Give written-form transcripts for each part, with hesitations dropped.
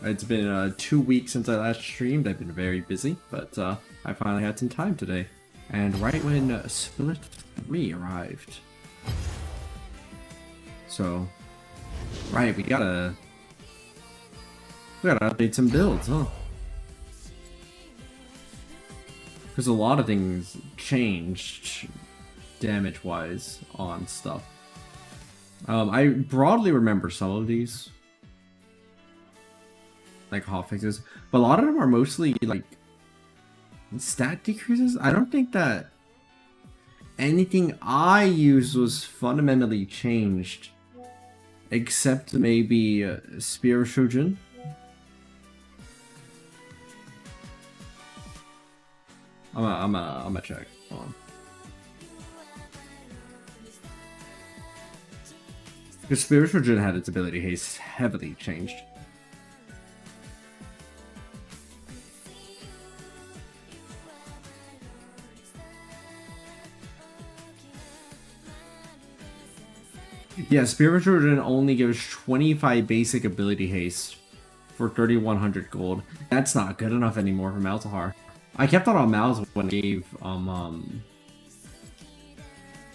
It's been 2 weeks since I last streamed. I've been very busy, but I finally had some time today. And right when Split 3 arrived. So, right, we gotta update some builds, huh? Because a lot of things changed damage-wise on stuff. I broadly remember some of these, like hotfixes, but a lot of them are mostly like stat decreases. I don't think that anything I used was fundamentally changed, except maybe Spear of Shojin. I'm a check. Hold on. Because Spear of Shojin had its ability haste heavily changed. Yeah, Spear of Shojin only gives 25 basic ability haste for 3,100 gold. That's not good enough anymore for Malzahar. I kept that on Malz when it gave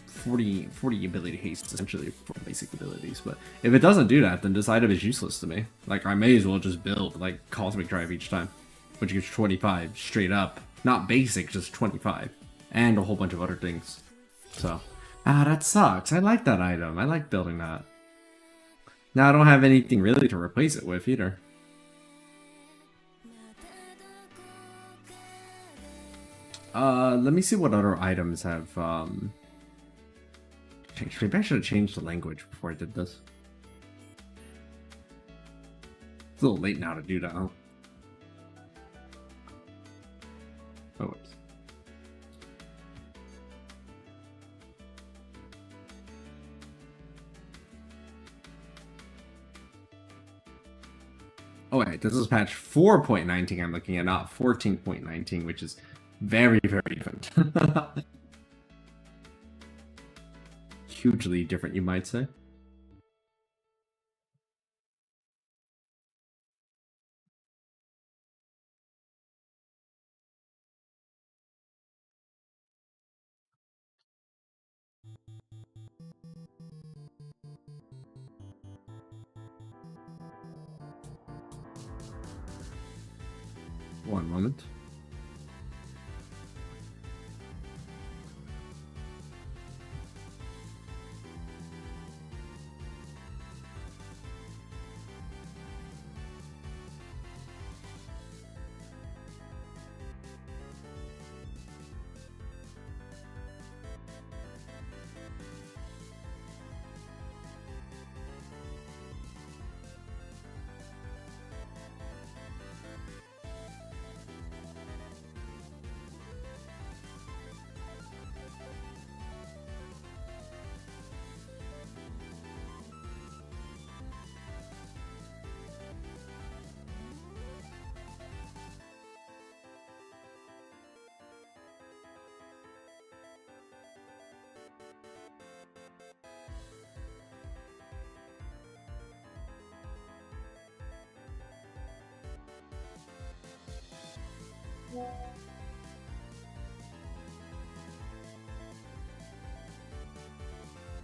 40 ability haste essentially for basic abilities, but if it doesn't do that, then this item is useless to me. Like, I may as well just build like Cosmic Drive each time, which gives 25 straight up. Not basic, just 25. And a whole bunch of other things. So, that sucks. I like that item. I like building that. Now I don't have anything really to replace it with either. Let me see what other items have, changed. Maybe I should have changed the language before I did this. It's a little late now to do that, huh? Oh, whoops. Oh wait, this is patch 4.19 I'm looking at, not 14.19, which is very, very different. Hugely different, you might say. One moment.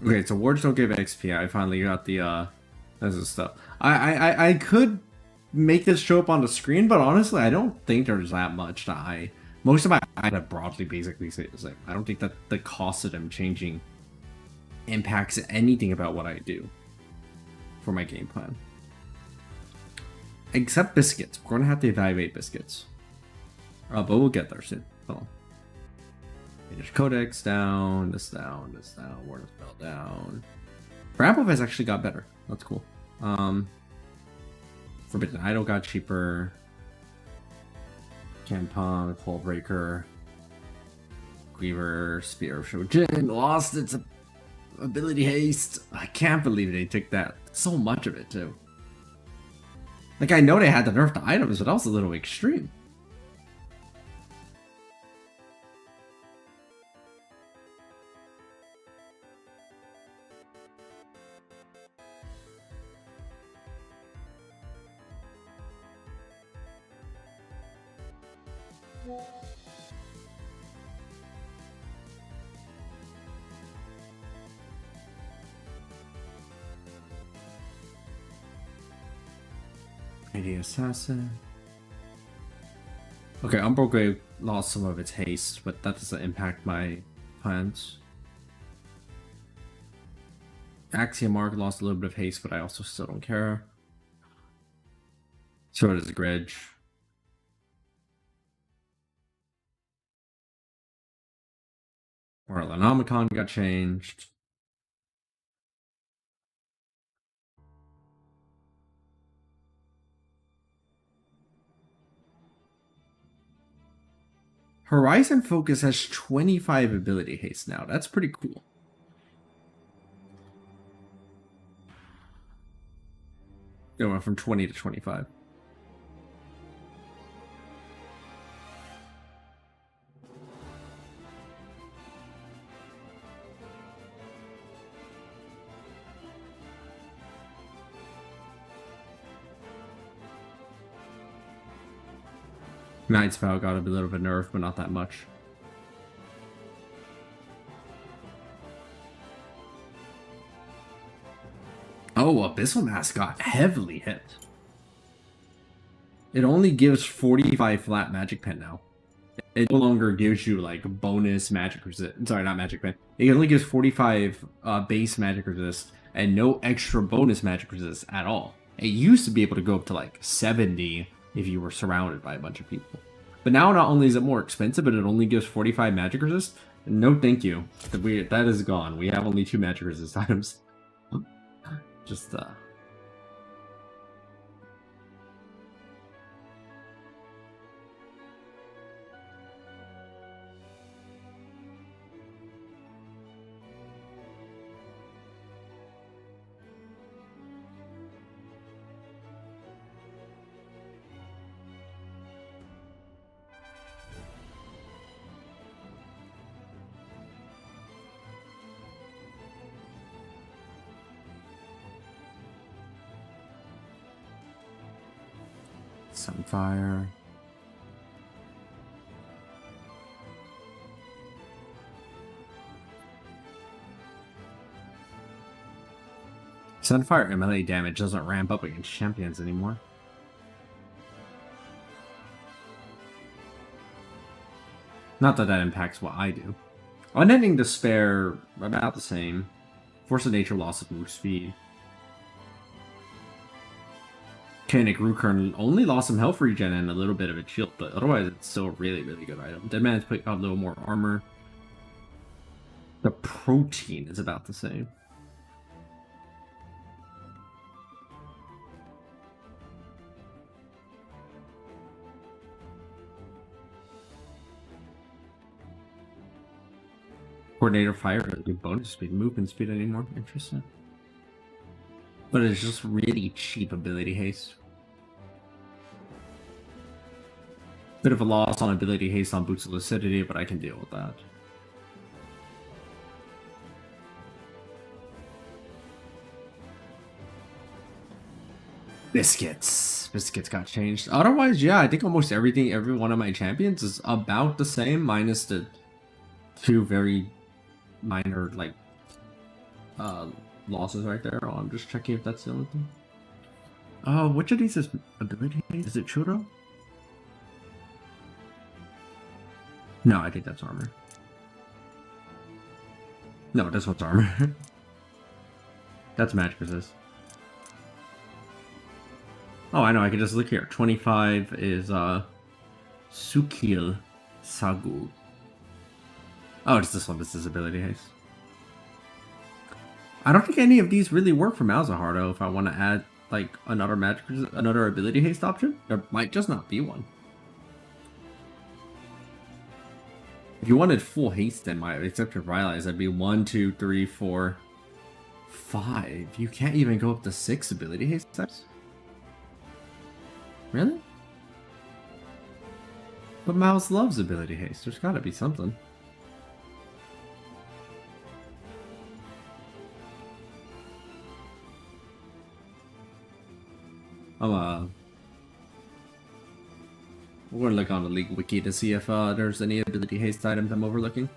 Okay, so wards don't give XP. I finally got the this is stuff. I could make this show up on the screen, but honestly, I don't think there's that much that most of my items broadly basically say the same. I don't think that the cost of them changing impacts anything about what I do for my game plan. Except biscuits. We're gonna have to evaluate biscuits. But we'll get there soon. Hold on. There's Codex down, this down, this down, Word of Spell down. Grapple has actually got better. That's cool. Forbidden Idol got cheaper. Campong, Pole Breaker, Griever, Spear of Shojin lost its ability haste. I can't believe they took that. So much of it too. Like, I know they had to nerf the items, but that was a little extreme. Mighty Assassin. Okay, Umbral lost some of its haste, but that doesn't impact my plans. Axiom Mark lost a little bit of haste, but I also still don't care. So does Grudge. Moralanomicon got changed. Horizon Focus has 25 ability haste now. That's pretty cool. It went from 20 to 25. Knight's Vow got a little bit nerfed, but not that much. Oh, Abyssal Mask got heavily hit. It only gives 45 flat magic pen now. It no longer gives you like bonus magic resist. Sorry, not magic pen. It only gives 45 base magic resist and no extra bonus magic resist at all. It used to be able to go up to like 70 if you were surrounded by a bunch of people. But now not only is it more expensive, but it only gives 45 magic resist. No, thank you. That is gone. We have only 2 magic resist items. Just Sunfire. Sunfire melee damage doesn't ramp up against champions anymore. Not that that impacts what I do. Unending Despair, about the same. Force of Nature loss of move speed. Volcanic Rukurn only lost some health regen and a little bit of a shield, but otherwise it's still a really, really good item. Dead Man's picked up a little more armor. The protein is about the same. Coordinator Fire doesn't give bonus speed, movement speed anymore. Interesting. But it's just really cheap ability haste. Bit of a loss on ability haste on Boots of Lucidity, but I can deal with that. Biscuits got changed. Otherwise, yeah, I think almost everything, every one of my champions is about the same, minus the 2 very minor, like, losses right there. Oh, I'm just checking if that's the only thing. Which of these is ability haste? Is it Churro? No, I think that's armor. No, this one's armor. That's magic resist. Oh, I know, I can just look here. 25 is, Sukil Sagu. Oh, it's this one. This is ability haste. I don't think any of these really work for Malzahar, though, if I want to add, like, another ability haste option. There might just not be one. If you wanted full haste in my except for Rylai's, that'd be 1, 2, 3, 4, 5. You can't even go up to 6 ability haste types? Really? But Mouse loves ability haste. There's gotta be something. We're gonna look on the League Wiki to see if there's any ability haste items I'm overlooking.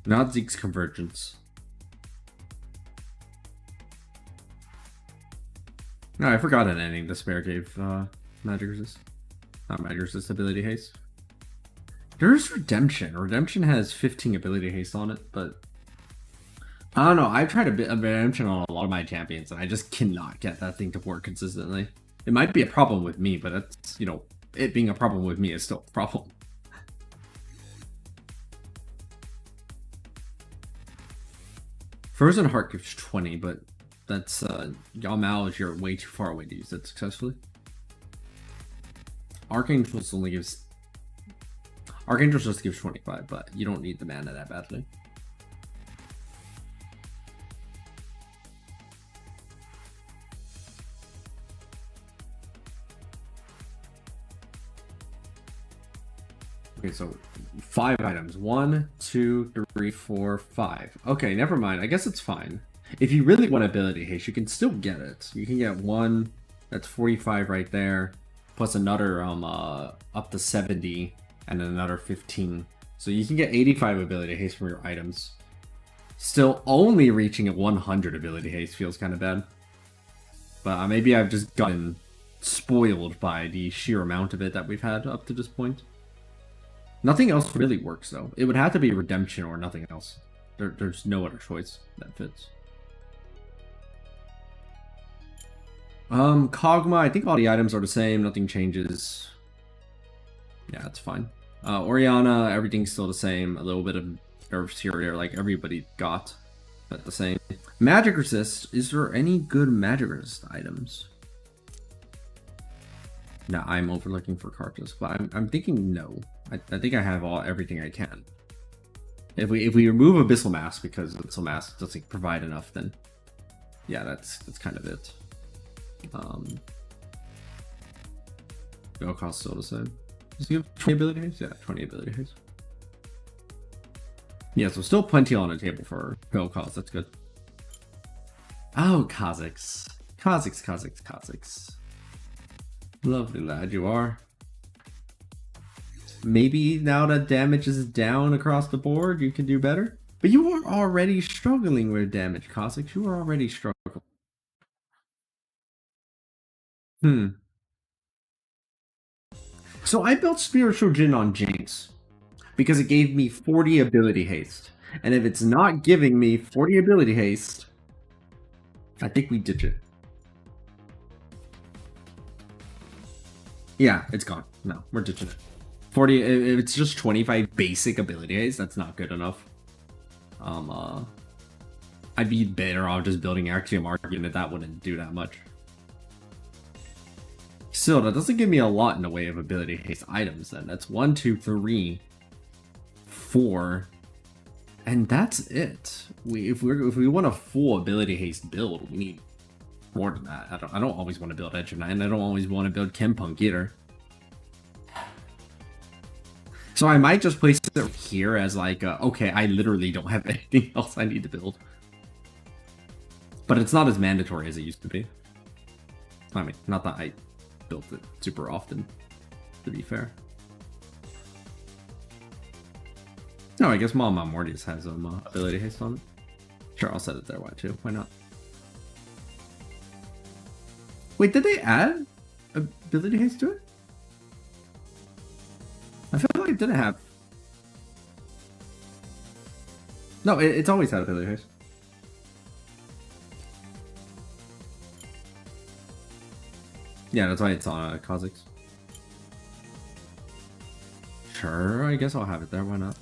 Not Zeke's Convergence. No, I forgot an ending Despair gave Magic Resist. Not Magic Resist, ability haste. There's Redemption. Redemption has 15 ability haste on it, but I don't know. I've tried a bit of Redemption on a lot of my champions, and I just cannot get that thing to work consistently. It might be a problem with me, but it's, you know, it being a problem with me is still a problem. Frozen Heart gives 20, but that's Kog'maw is you're way too far away to use it successfully. Archangels only gives Archangels just gives 25, but you don't need the mana that badly. Okay, so 5 items. 1, 2, 3, 4, 5. Okay, never mind. I guess it's fine. If you really want ability haste, you can still get it. You can get 1, that's 45 right there, plus another up to 70, and then another 15. So you can get 85 ability haste from your items. Still only reaching at 100 ability haste feels kind of bad. But maybe I've just gotten spoiled by the sheer amount of it that we've had up to this point. Nothing else really works, though. It would have to be Redemption or nothing else. There's no other choice that fits. Kog'Maw, I think all the items are the same. Nothing changes. Yeah, that's fine. Orianna, everything's still the same. A little bit of nerfs here or there, like everybody got, but the same. Magic Resist. Is there any good Magic Resist items? No, I'm overlooking for Karthus, but I'm thinking no. I think I have everything I can. If we remove Abyssal Mask because Abyssal Mask doesn't provide enough, then yeah, that's kind of it. Vel'Koz still the same. Does he have 20 ability haste? Yeah, 20 ability haste. Yeah, so still plenty on the table for Vel'Koz. That's good. Oh, Kha'zix. Kha'zix. Lovely lad you are. Maybe now that damage is down across the board, you can do better. But you are already struggling with damage, Kha'zix. You are already struggling. So I built Spiritual Djinn on Jinx because it gave me 40 ability haste. And if it's not giving me 40 ability haste, I think we ditch it. Yeah, it's gone. No, we're ditching it. 40, if it's just 25 basic ability haste, that's not good enough. I'd be better off just building Axiom Argument. That wouldn't do that much. Still, that doesn't give me a lot in the way of ability haste items then. That's 1, 2, 3, 4, and that's it. If we want a full ability haste build, we need more than that. I don't always want to build Edge of Night, and I don't always want to build Chempunk either. So I might just place it here as like, okay, I literally don't have anything else I need to build. But it's not as mandatory as it used to be. I mean, not that I built it super often, to be fair. No, I guess Mama Mortius has ability haste on it. Sure, I'll set it there. Why too? Why not? Wait, did they add ability haste to it? I feel like it didn't have. No, it's always had ability haste. Yeah, that's why it's on Kha'zix. Sure, I guess I'll have it there. Why not?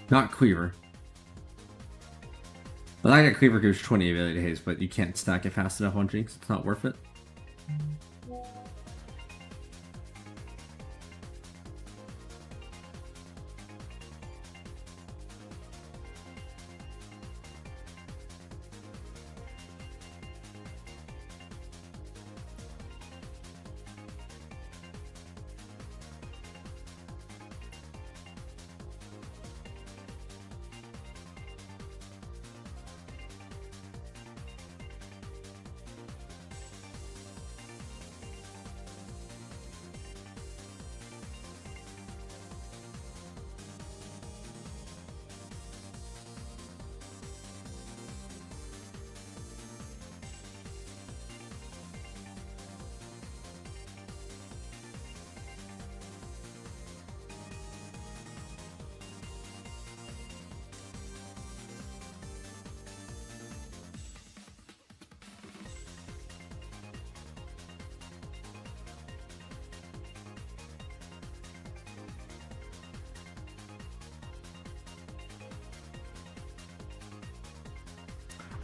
Not Cleaver. Well, I got Cleaver gives 20 ability haste, but you can't stack it fast enough on Jinx. It's not worth it.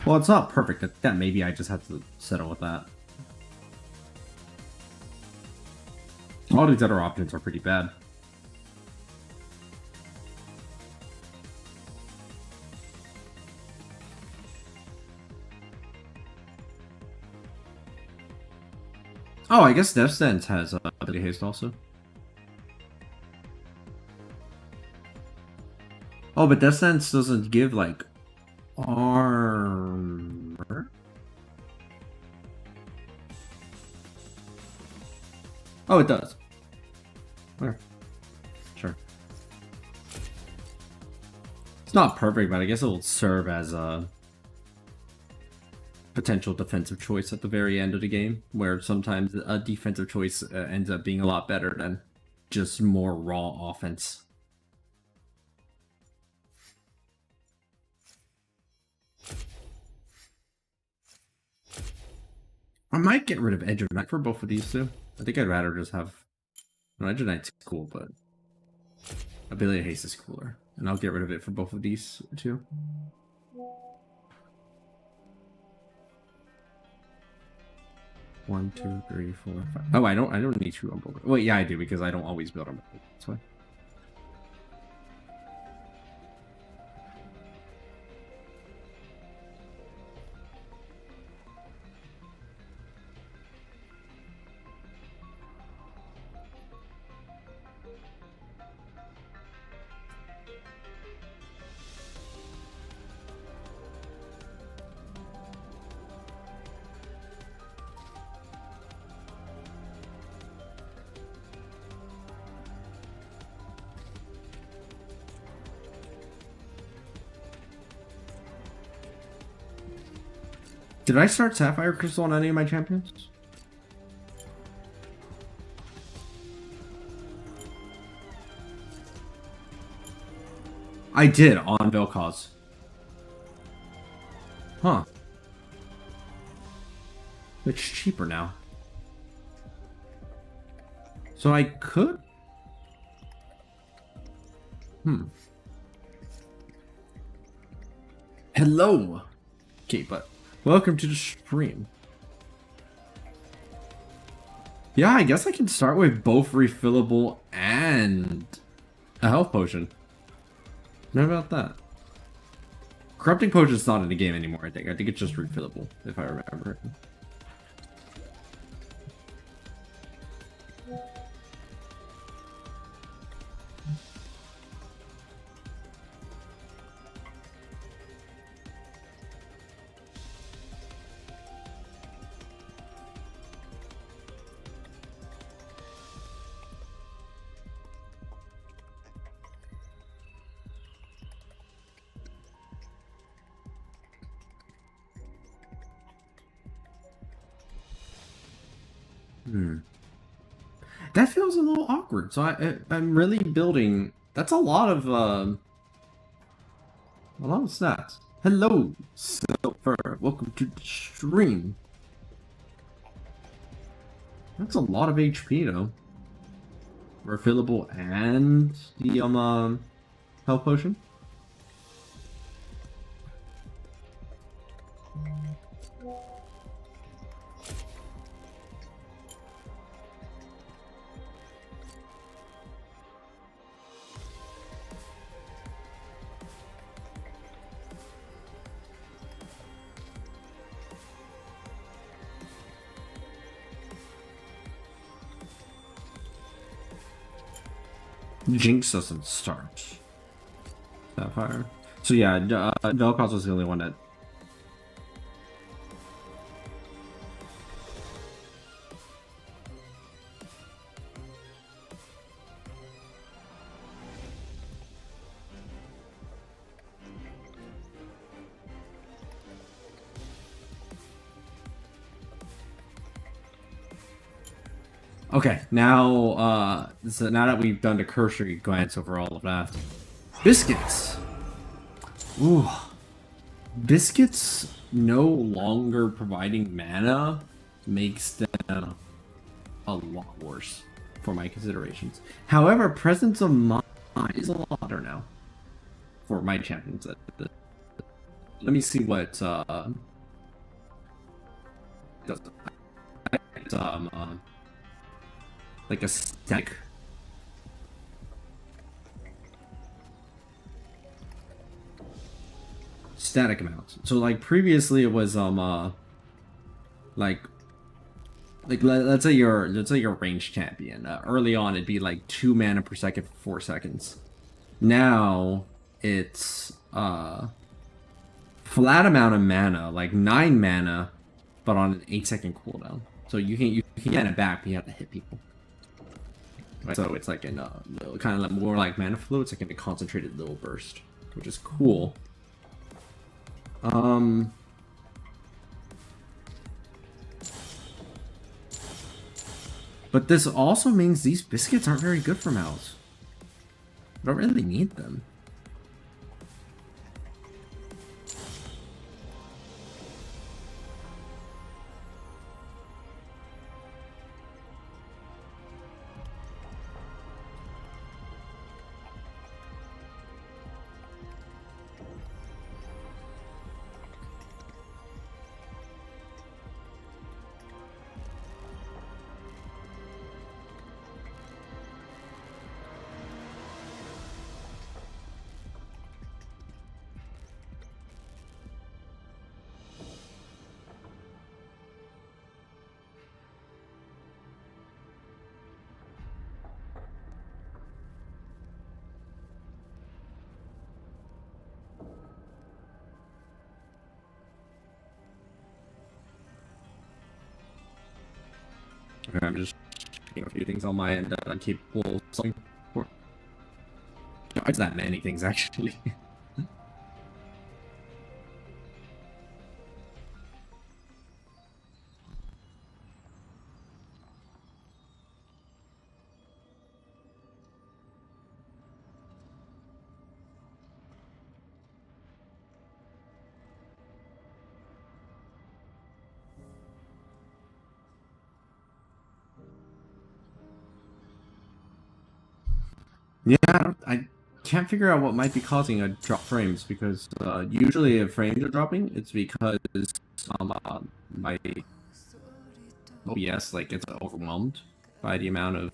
Well, it's not perfect. That maybe I just have to settle with that. All these other options are pretty bad. Oh, I guess Death Stance has ability haste also. Oh, but Death Stance doesn't give like armor. Oh, it does. Where? Sure. It's not perfect, but I guess it will serve as a potential defensive choice at the very end of the game, where sometimes a defensive choice ends up being a lot better than just more raw offense. I might get rid of Edge of Night for both of these two. I think I'd rather just have... No, Edge of Night's cool, but Ability Haste is cooler. And I'll get rid of it for both of these two. One, two, three, four, five. Oh, I don't need two on both. Wait, yeah, I do, because I don't always build on both. That's why. Did I start Sapphire Crystal on any of my champions? I did on Vel'Koz. Huh. It's cheaper now. So I could... Hello! Okay, but... Welcome to the stream. Yeah, I guess I can start with both refillable and a health potion. How about that? Corrupting potion's not in the game anymore, I think. I think it's just refillable, if I remember it. That feels a little awkward. So I'm really building. That's a lot of stats. Hello, Silver. Welcome to the stream. That's a lot of HP though. Refillable and the health potion. Jinx doesn't start. Sapphire. So yeah, Vel'Koz was the only one that... Okay, now, so now that we've done the cursory glance over all of that. Biscuits! Ooh. Biscuits no longer providing mana makes them a lot worse for my considerations. However, Presence of Mind is a lot better now. For my champions. let me see what does it's, like a static amount. So like previously it was like let's say you're ranged champion. Early on it'd be like 2 mana per second for 4 seconds. Now it's flat amount of mana, like 9 mana, but on an 8-second cooldown. So you can get it back, but you have to hit people. Right? So it's like in kind of like more like mana flow. It's like in a concentrated little burst, which is cool. But this also means these biscuits aren't very good for Malz. I don't really need them. Okay, I'm just checking a few things on my end that I'm capable of something for. It's that many things actually. Yeah, I can't figure out what might be causing a drop frames because usually if frames are dropping, it's because my OBS like gets overwhelmed by the amount of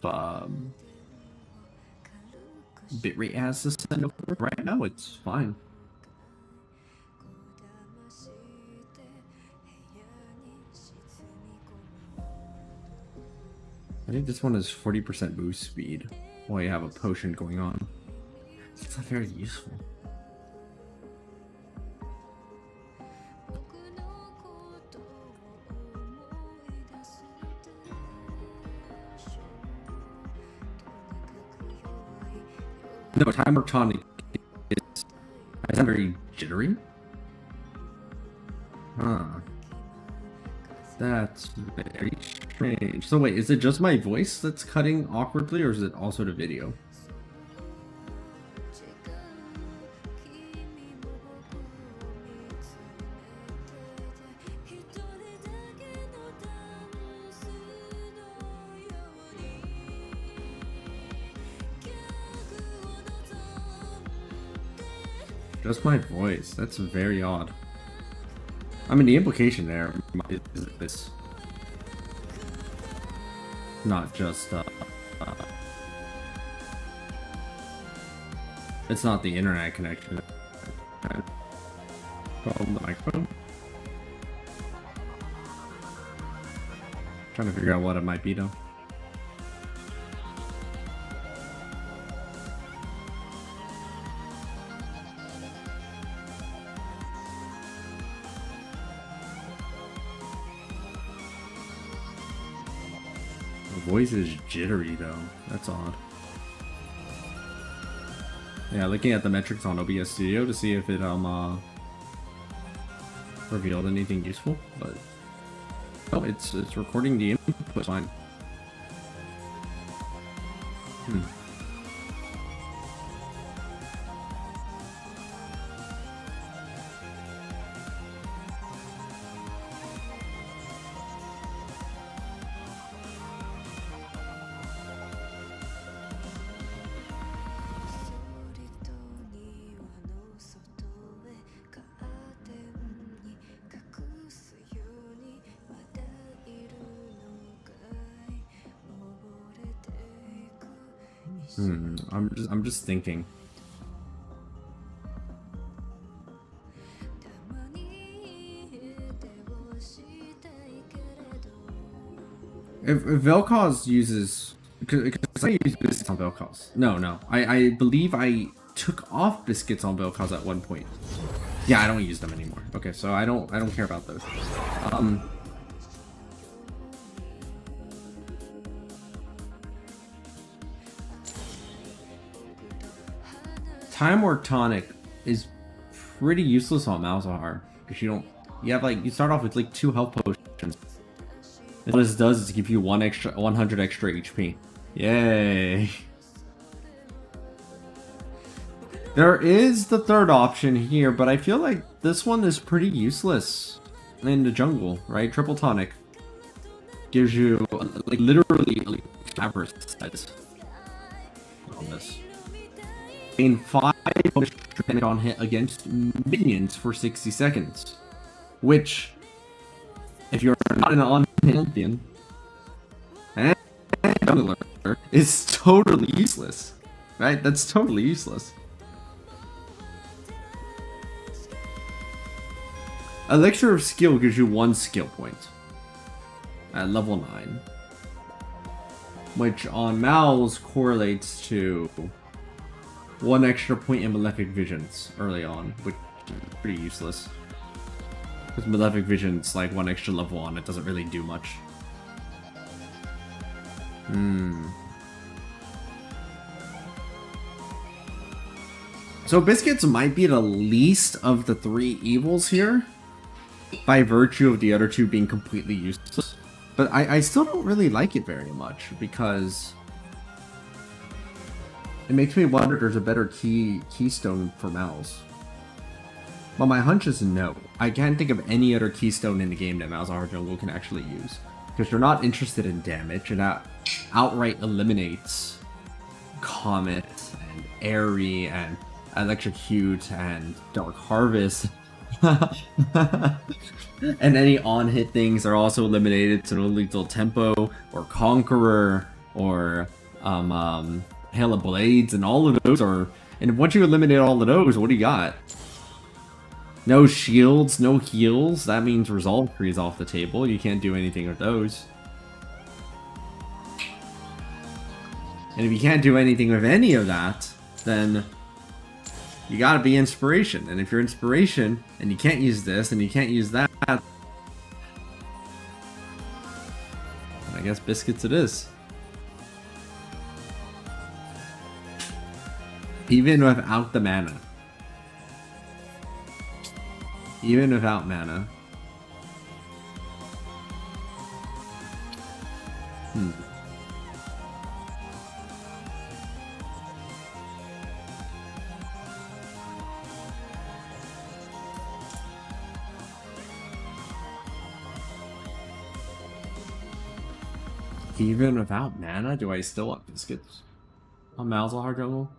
bitrate it has to send over. Right now, it's fine. I think this one is 40% boost speed while you have a potion going on. It's not very useful. No, timer tonic is very jittery. Huh. That's very strange. So wait, is it just my voice that's cutting awkwardly, or is it also the video? Just my voice. That's very odd. I mean, the implication there is this. Not just, it's not the internet connection. Problem the microphone. Trying to figure out what it might be though. Voice is jittery though. That's odd. Yeah, looking at the metrics on OBS Studio to see if it revealed anything useful, but oh, it's recording the input fine. I'm just thinking. If Vel'Koz uses, because I use biscuits on Vel'Koz. No. I believe I took off biscuits on Vel'Koz at one point. Yeah, I don't use them anymore. Okay, so I don't care about those. Time War Tonic is pretty useless on Malzahar because you start off with like 2 health potions. And what this does is give you 100 extra HP. Yay! There is the third option here, but I feel like this one is pretty useless in the jungle, right? Triple Tonic gives you like literally average stats on this. Gain 5 damage on hit against minions for 60 seconds, which, if you're not an on-hit and jungler, is totally useless, right? That's totally useless. Elixir of Skill gives you 1 skill point at level 9, which on Mal's correlates to 1 extra point in Malefic Visions early on, which is pretty useless. Because Malefic Vision's like 1 extra level on, it doesn't really do much. So Biscuits might be the least of the 3 evils here, by virtue of the other 2 being completely useless. But I still don't really like it very much, because it makes me wonder if there's a better keystone for Mal's. Well, my hunch is no. I can't think of any other keystone in the game that Malzahar Jungle can actually use. Because they're not interested in damage, and that outright eliminates Comet, and Airy, and Electrocute, and Dark Harvest. And any on-hit things are also eliminated to no lethal tempo, or Conqueror, or Hail of Blades, and all of those are... And once you eliminate all of those, what do you got? No shields, no heals. That means Resolve Tree is off the table. You can't do anything with those. And if you can't do anything with any of that, then you gotta be Inspiration. And if you're Inspiration, and you can't use this, and you can't use that, I guess Biscuits it is. Even without the mana. Even without mana. Even without mana, do I still want Biscuits on Malzahar Jungle?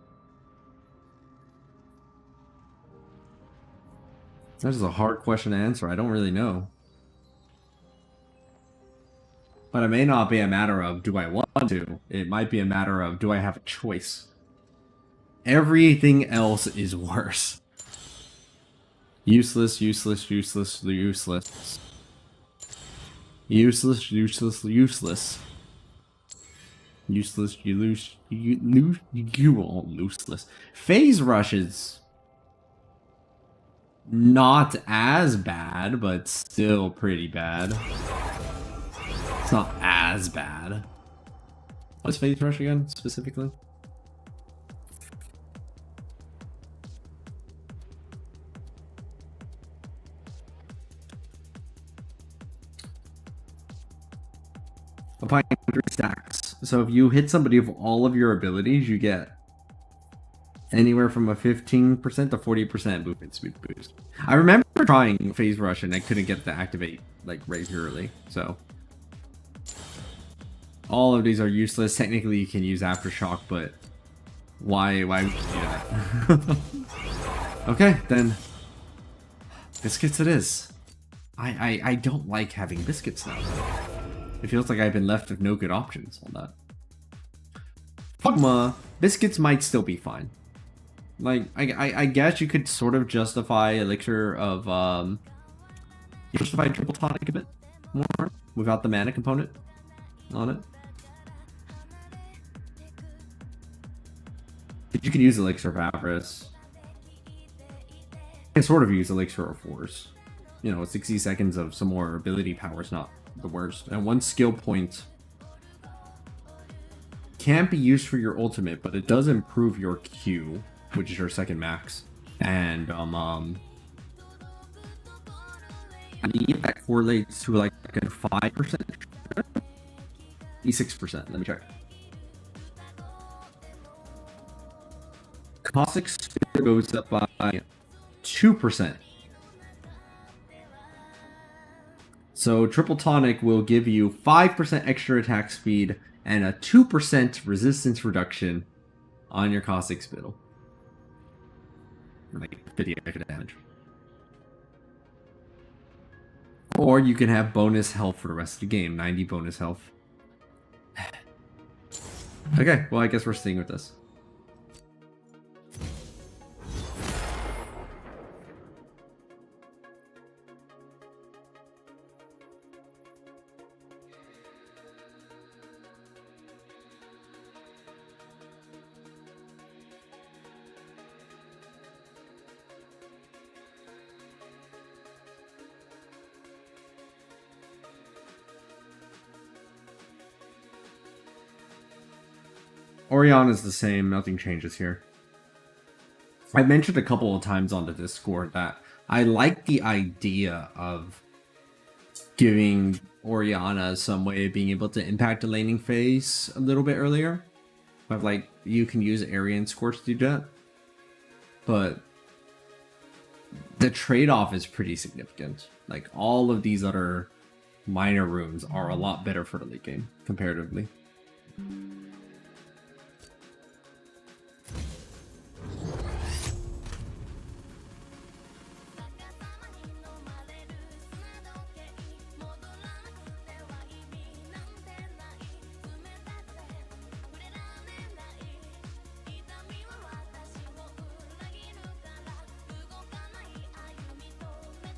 That is a hard question to answer. I don't really know. But it may not be a matter of do I want to. It might be a matter of do I have a choice. Everything else is worse. Useless, useless, useless, useless. Useless, useless, useless. Useless, you all useless. Phase Rush is not as bad, but still pretty bad. It's not as bad. What's Phase Rush again, specifically? Applying 3 stacks. So if you hit somebody with all of your abilities, you get anywhere from a 15% to 40% movement speed boost. I remember trying Phase Rush and I couldn't get to activate like regularly, so all of these are useless. Technically you can use Aftershock, but why would you do that? Okay, then Biscuits it is. I don't like having Biscuits now. It feels like I've been left with no good options on that. Kog'Maw, biscuits might still be fine. Like, I guess you could sort of justify Elixir of, justify Triple Tonic a bit more without the mana component on it. You can use Elixir of Avarice. You can sort of use Elixir of Force. You know, 60 seconds of some more ability power is not the worst. And one skill point can't be used for your ultimate, but it does improve your Q, which is your second max. And I believe that correlates to like a 5%, 6%. Let me check. Kha'zix goes up by 2%. So Triple Tonic will give you 5% extra attack speed and a 2% resistance reduction on your Kha'zix spittle. Like 50 extra damage. Or you can have bonus health for the rest of the game, 90 bonus health. Okay, well I guess we're staying with this. Orianna is the same, nothing changes here. I mentioned a couple of times on the Discord that I like the idea of giving Orianna some way of being able to impact the laning phase a little bit earlier. But like, you can use Aryan Scorch to do that. But the trade-off is pretty significant. Like, all of these other minor runes are a lot better for the late game, comparatively.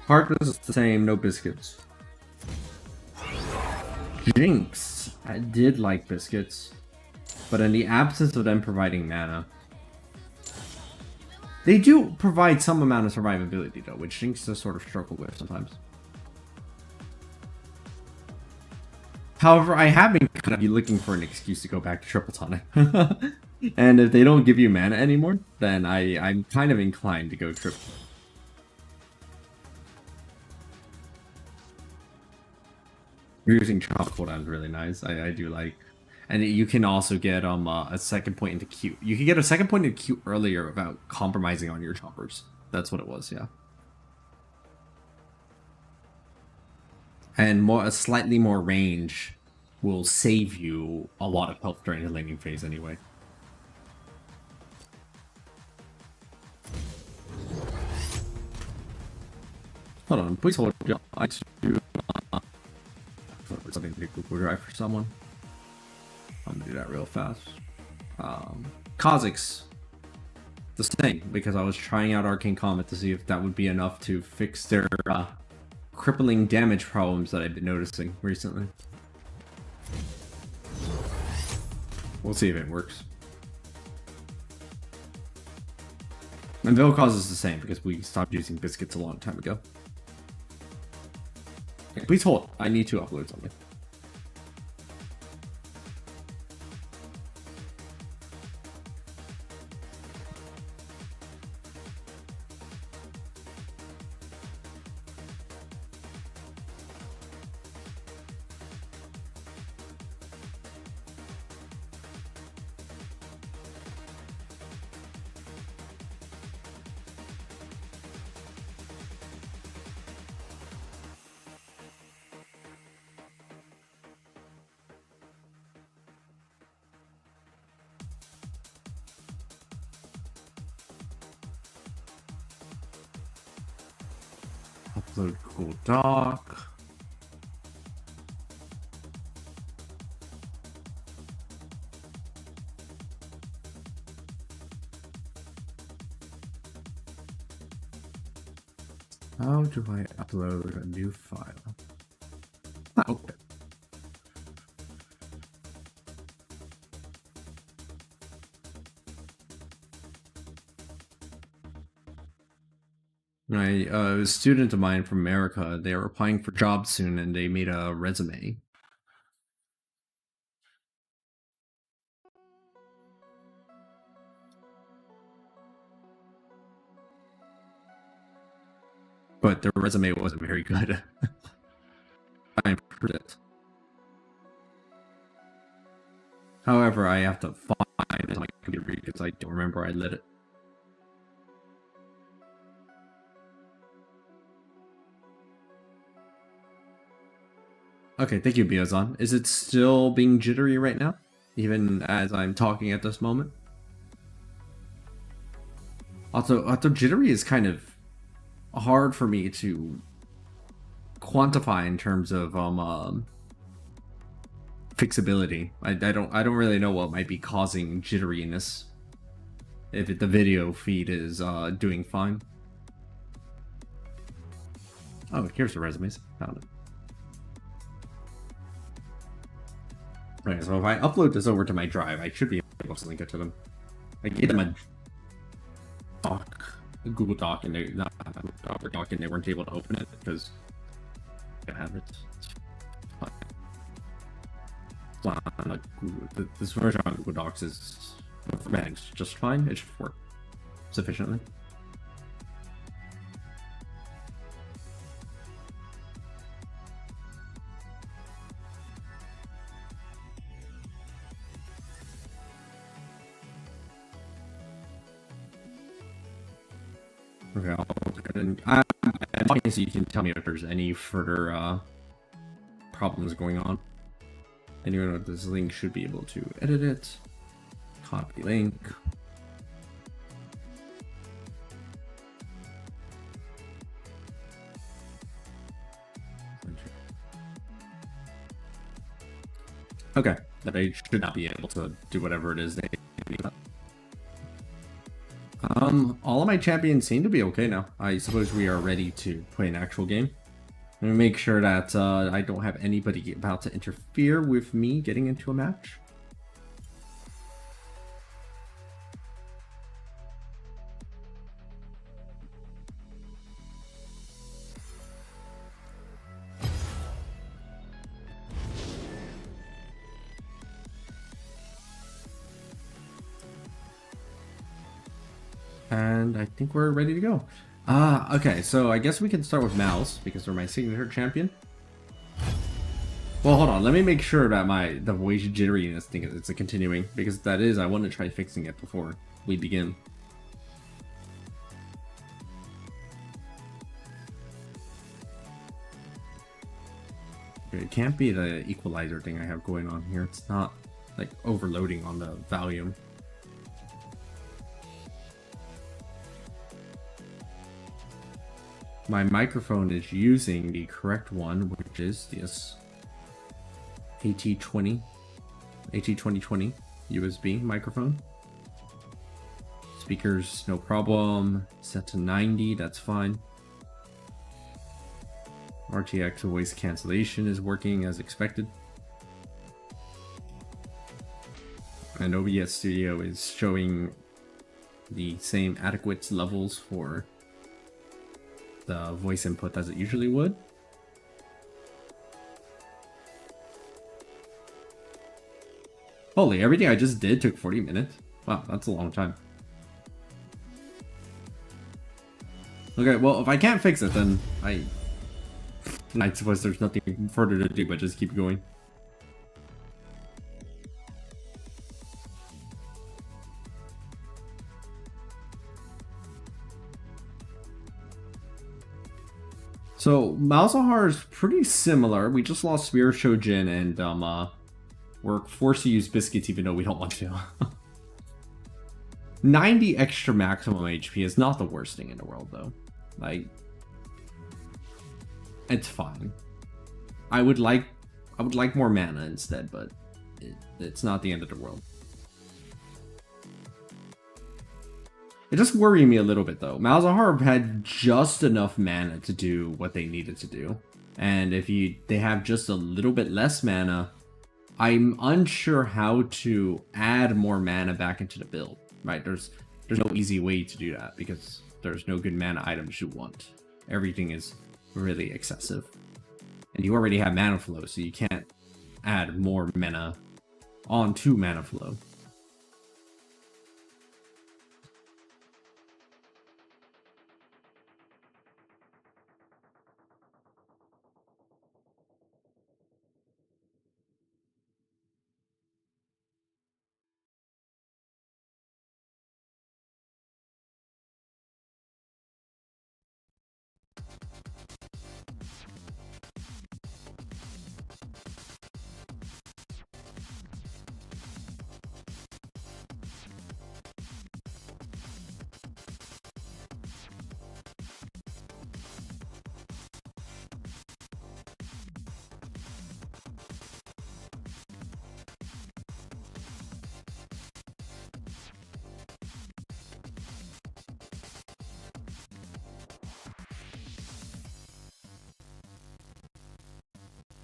Karthus is the same, no biscuits. Jinx, I did like biscuits, but in the absence of them providing mana, they do provide some amount of survivability though, which Jinx does sort of struggle with sometimes. However, I have been kind of looking for an excuse to go back to Triple Tonic. And if they don't give you mana anymore, then I'm kind of inclined to go triple. Using chop cooldown is really nice. I do like, and you can also get a second point into Q. You can get a second point into Q earlier without compromising on your choppers. That's what it was, yeah. And a slightly more range will save you a lot of health during the laning phase anyway. Hold on, please hold. I just do something to Google Drive for someone. I'm gonna do that real fast. Kha'zix, the same, because I was trying out Arcane Comet to see if that would be enough to fix their crippling damage problems that I've been noticing recently. We'll see if it works. And Vel'Koz is the same because we stopped using biscuits a long time ago. Okay, please hold. I need to upload something. Upload Google Doc. How do I upload a new file? Ah, okay. A student of mine from America, they are applying for jobs soon and they made a resume. But their resume wasn't very good. I improved it. However, I have to find it on my computer because I don't remember I lit it. Okay, thank you, Biozon. Is it still being jittery right now? Even as I'm talking at this moment? Also jittery is kind of hard for me to quantify in terms of fixability. I don't really know what might be causing jitteriness. If the video feed is doing fine. Oh, here's the resumes. Found it. Okay, so if I upload this over to my drive, I should be able to link it to them. I gave them a Google Doc, and they not a doc, and they weren't able to open it because I don't have it. This version on Google Docs is managed just fine. It should work sufficiently. Okay, I'll look at it. I'm talking so you can tell me if there's any further problems going on. Anyone with this link should be able to edit it. Copy link. Okay, that I should not be able to do whatever it is they do. All of my champions seem to be okay now. I suppose we are ready to play an actual game. I'm gonna make sure that I don't have anybody about to interfere with me getting into a match. And I think we're ready to go. Okay, so I guess we can start with Malz, because they're my signature champion. Well, hold on, let me make sure that the voice jitteriness thing is continuing, because if that is, I want to try fixing it before we begin. Okay, it can't be the equalizer thing I have going on here. It's not, like, overloading on the volume. My microphone is using the correct one, which is this AT2020 USB microphone. Speakers, no problem. Set to 90, that's fine. RTX voice cancellation is working as expected. And OBS Studio is showing the same adequate levels for the voice input as it usually would. Holy, everything I just did took 40 minutes? Wow, that's a long time. Okay, well, if I can't fix it, then I suppose there's nothing further to do but just keep going. So Malzahar is pretty similar. We just lost Spirit Shojin, and we're forced to use biscuits even though we don't want to. 90 extra maximum HP is not the worst thing in the world, though. Like, it's fine. I would like more mana instead, but it's not the end of the world. It just worried me a little bit though. Malzahar had just enough mana to do what they needed to do. And if they have just a little bit less mana, I'm unsure how to add more mana back into the build. Right? There's no easy way to do that because there's no good mana items you want. Everything is really excessive. And you already have mana flow, so you can't add more mana onto mana flow.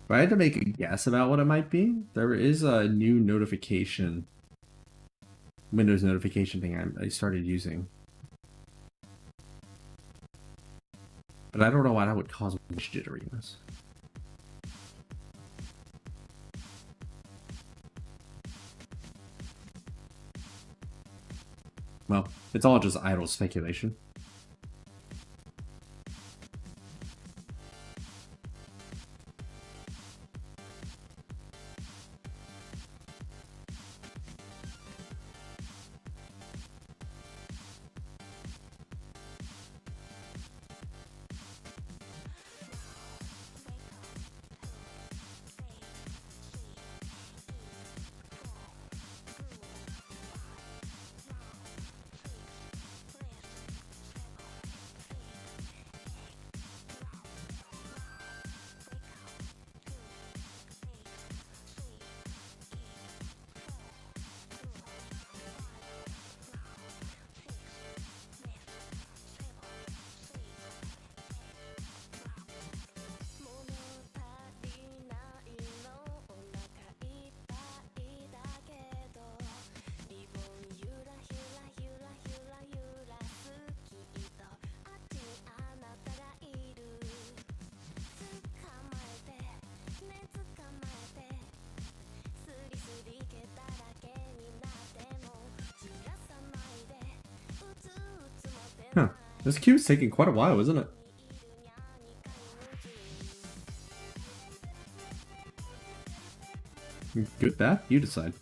If I had to make a guess about what it might be, there is a new notification, Windows notification thing I started using. But I don't know why that would cause much jitteriness. Well, it's all just idle speculation. Huh. This queue's taking quite a while, isn't it? Good, bad? You decide.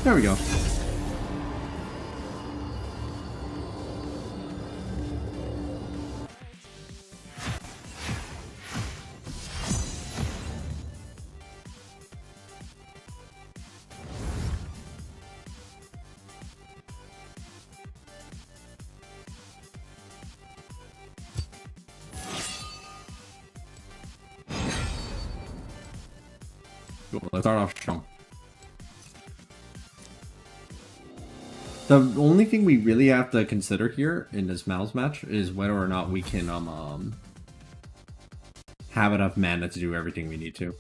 There we go. Cool, let's start off strong. The only thing we really have to consider here in this Mal's match is whether or not we can have enough mana to do everything we need to.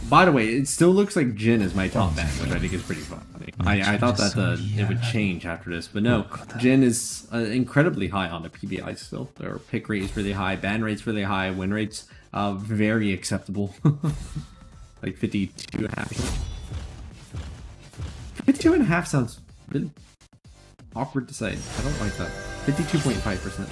By the way, it still looks like Jin is my top ban, which I think is pretty funny. I thought that it would change after this, but no. Jin is incredibly high on the PBI still. Their pick rate is really high, ban rate's really high, win rate's very acceptable. Like 52.5. 52.5 sounds really awkward to say. I don't like that. 52.5%.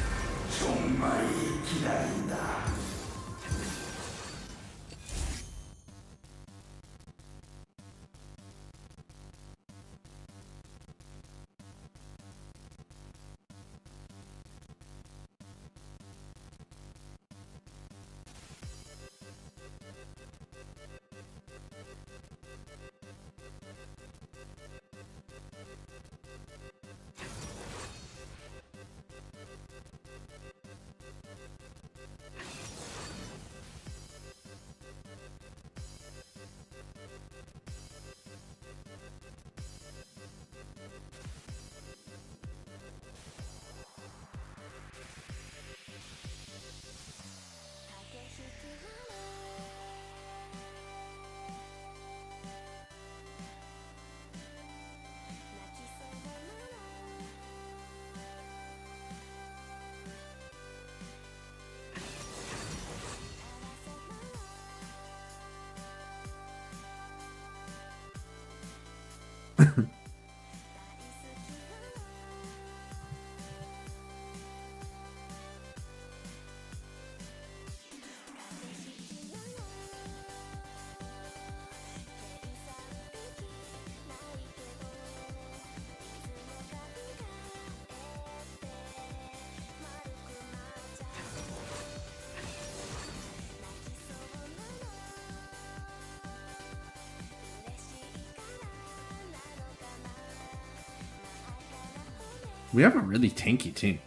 We have a really tanky team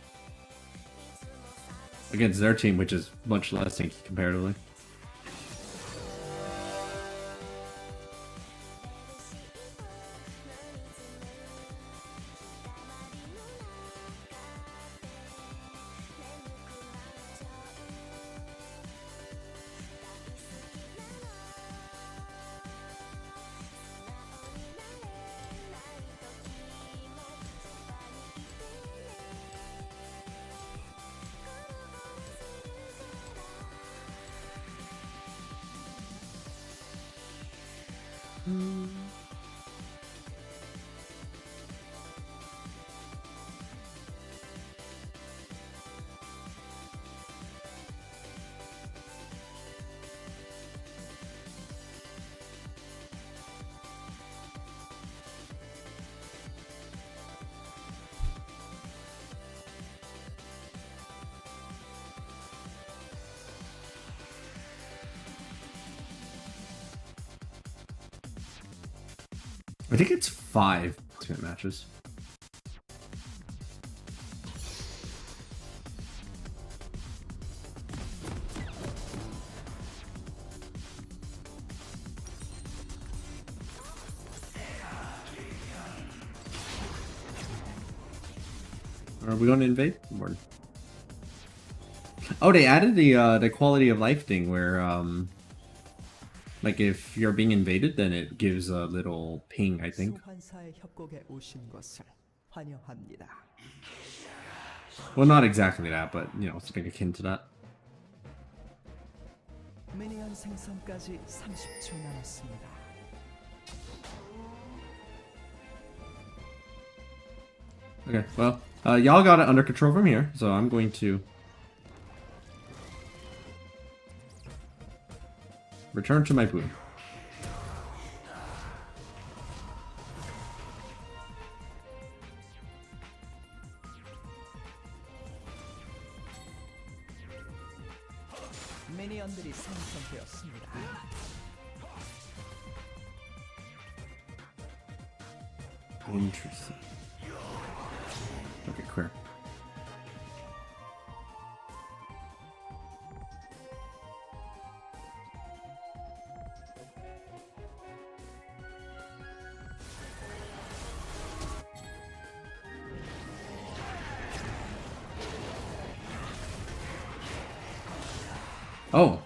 against their team, which is much less tanky comparatively. I think it's 5 ultimate matches. Are we going to invade? Or... Oh, they added the quality of life thing where like if you're being invaded, then it gives a little ping, I think. Well, not exactly that, but you know, something akin to that. Okay, well, y'all got it under control from here, so I'm going to return to my boon. Interesting. Okay, clear. Oh.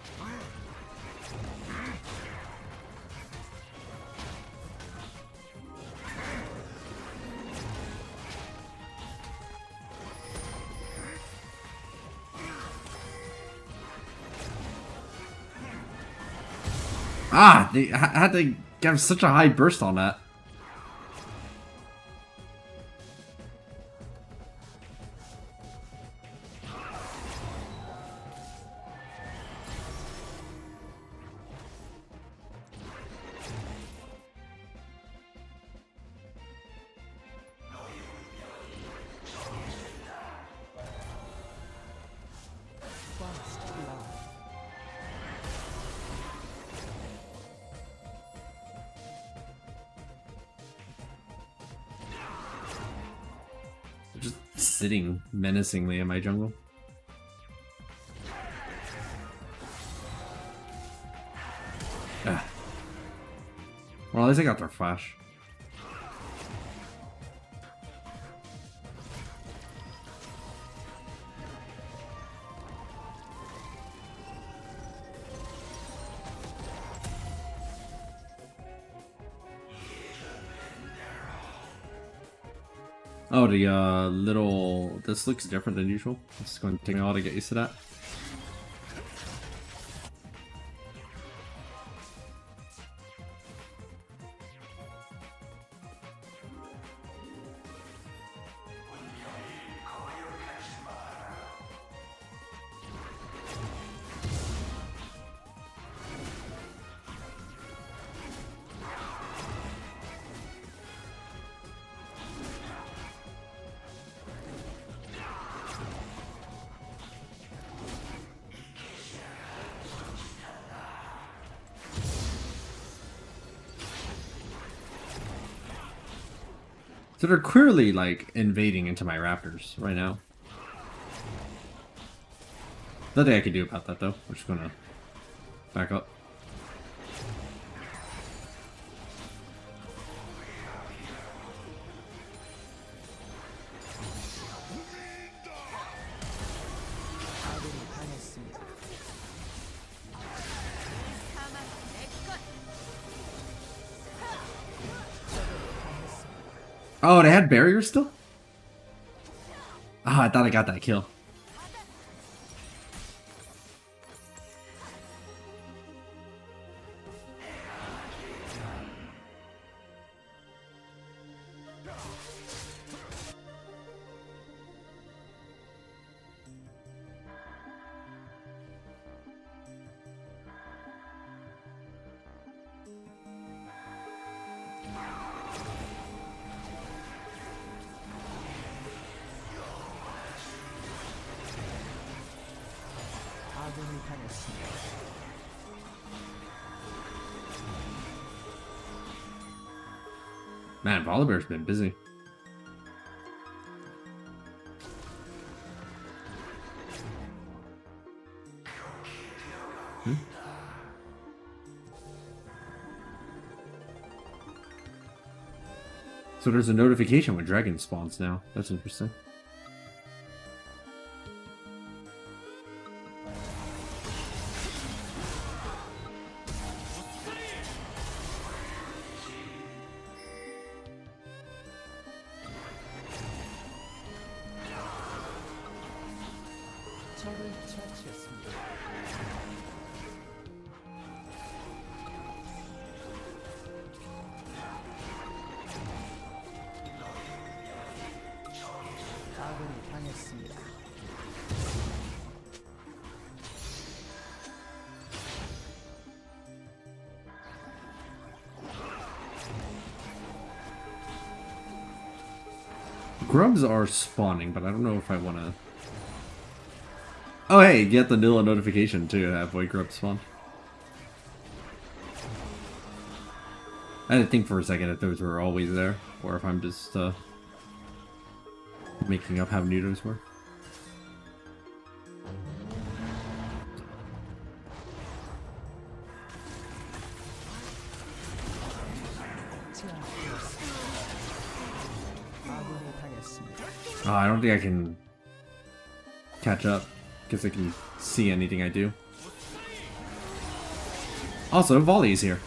Ah, they had to give such a high burst on that. Just sitting menacingly in my jungle. Ah. Well, at least I got their flash. Oh, the little... This looks different than usual. It's going to take me a while to get used to that. So they're clearly, like, invading into my raptors right now. Nothing I can do about that, though. We're just gonna back up. Oh, they had barriers still? Oh, I thought I got that kill. Man, Volibear's been busy. So there's a notification when dragon spawns now. That's interesting. Grubs are spawning, but I don't know if I want to... Oh, hey, get the Nilla notification too to have white grubs spawn. I had to think for a second if those were always there, or if I'm just making up how new those were. Oh, I don't think I can catch up because I can see anything I do. Also, Volley's here.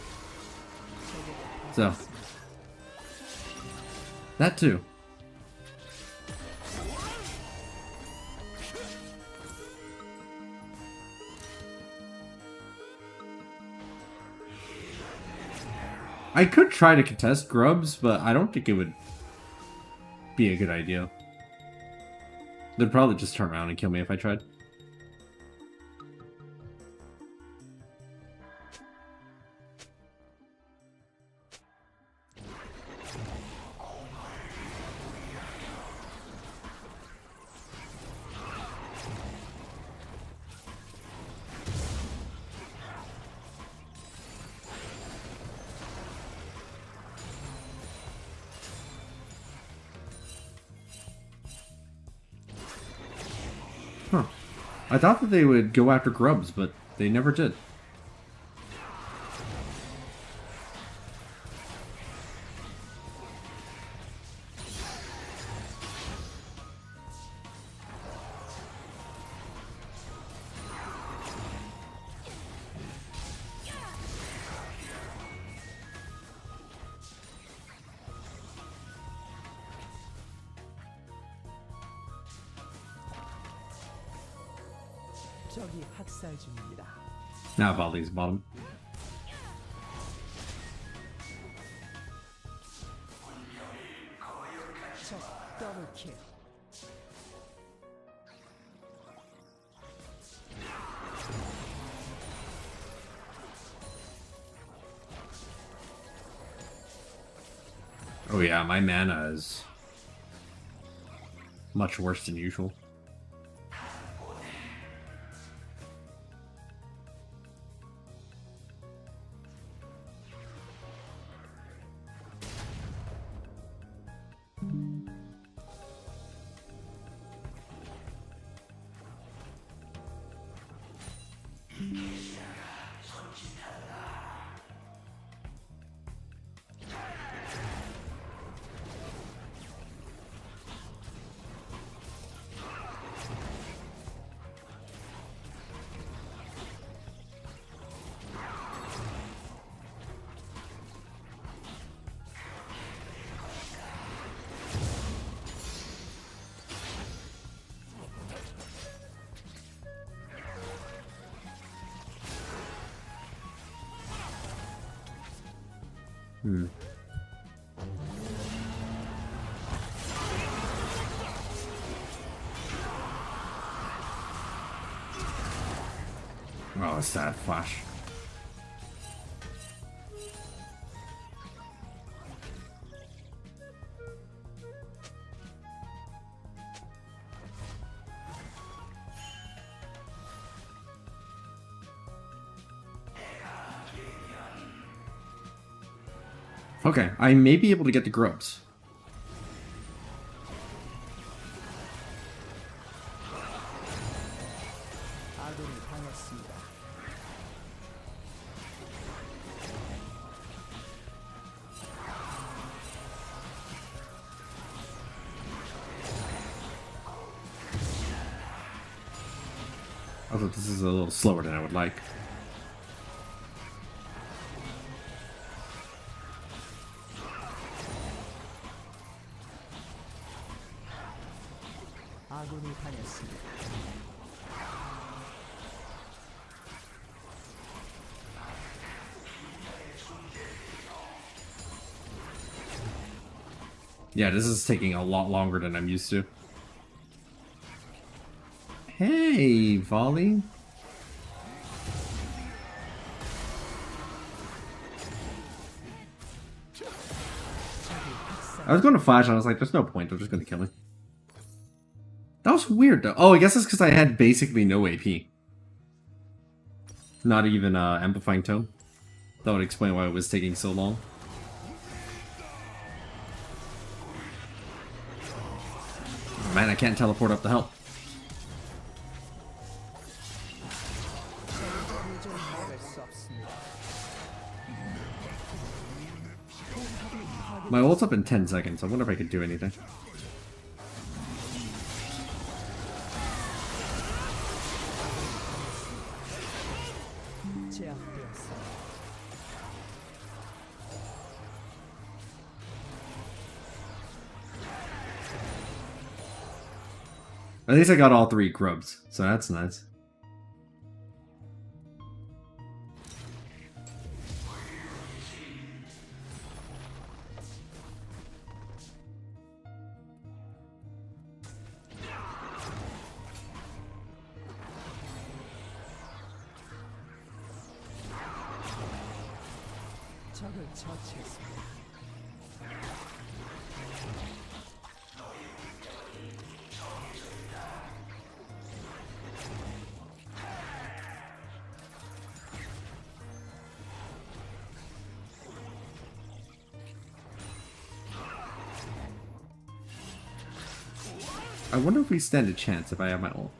So, that too. I could try to contest grubs, but I don't think it would be a good idea. They'd probably just turn around and kill me if I tried. Huh. I thought that they would go after grubs, but they never did. Now Volley's bottom. Oh yeah, my mana is much worse than usual. Oh, it's that flash. Okay, I may be able to get the grubs. Although this is a little slower than I would like. Yeah, this is taking a lot longer than I'm used to. Hey, volley. I was going to flash and I was like, there's no point, they're just going to kill me. That was weird though. Oh, I guess it's because I had basically no AP. Not even amplifying tone. That would explain why it was taking so long. Oh, man, I can't teleport up to help. My ult's up in 10 seconds. I wonder if I could do anything. At least I got all 3 grubs, so that's nice. I wonder if we stand a chance if I have my ult.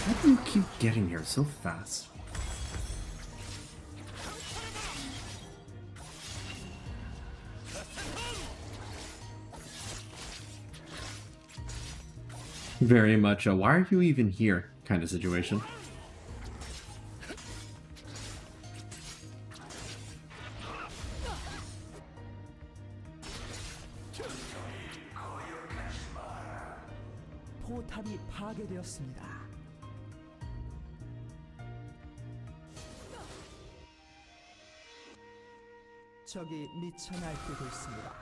How do you keep getting here so fast? Very much a why are you even here kind of situation. 포탑이 파괴되었습니다. 적이 미쳐 날뛰고 있습니다.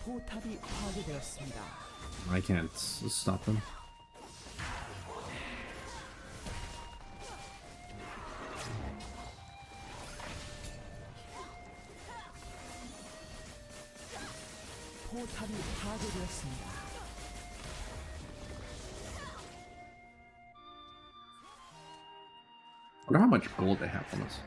포탑이 파괴되었습니다. I can't stop them. 포탑이 파괴되었습니다. I wonder how much gold they have on us.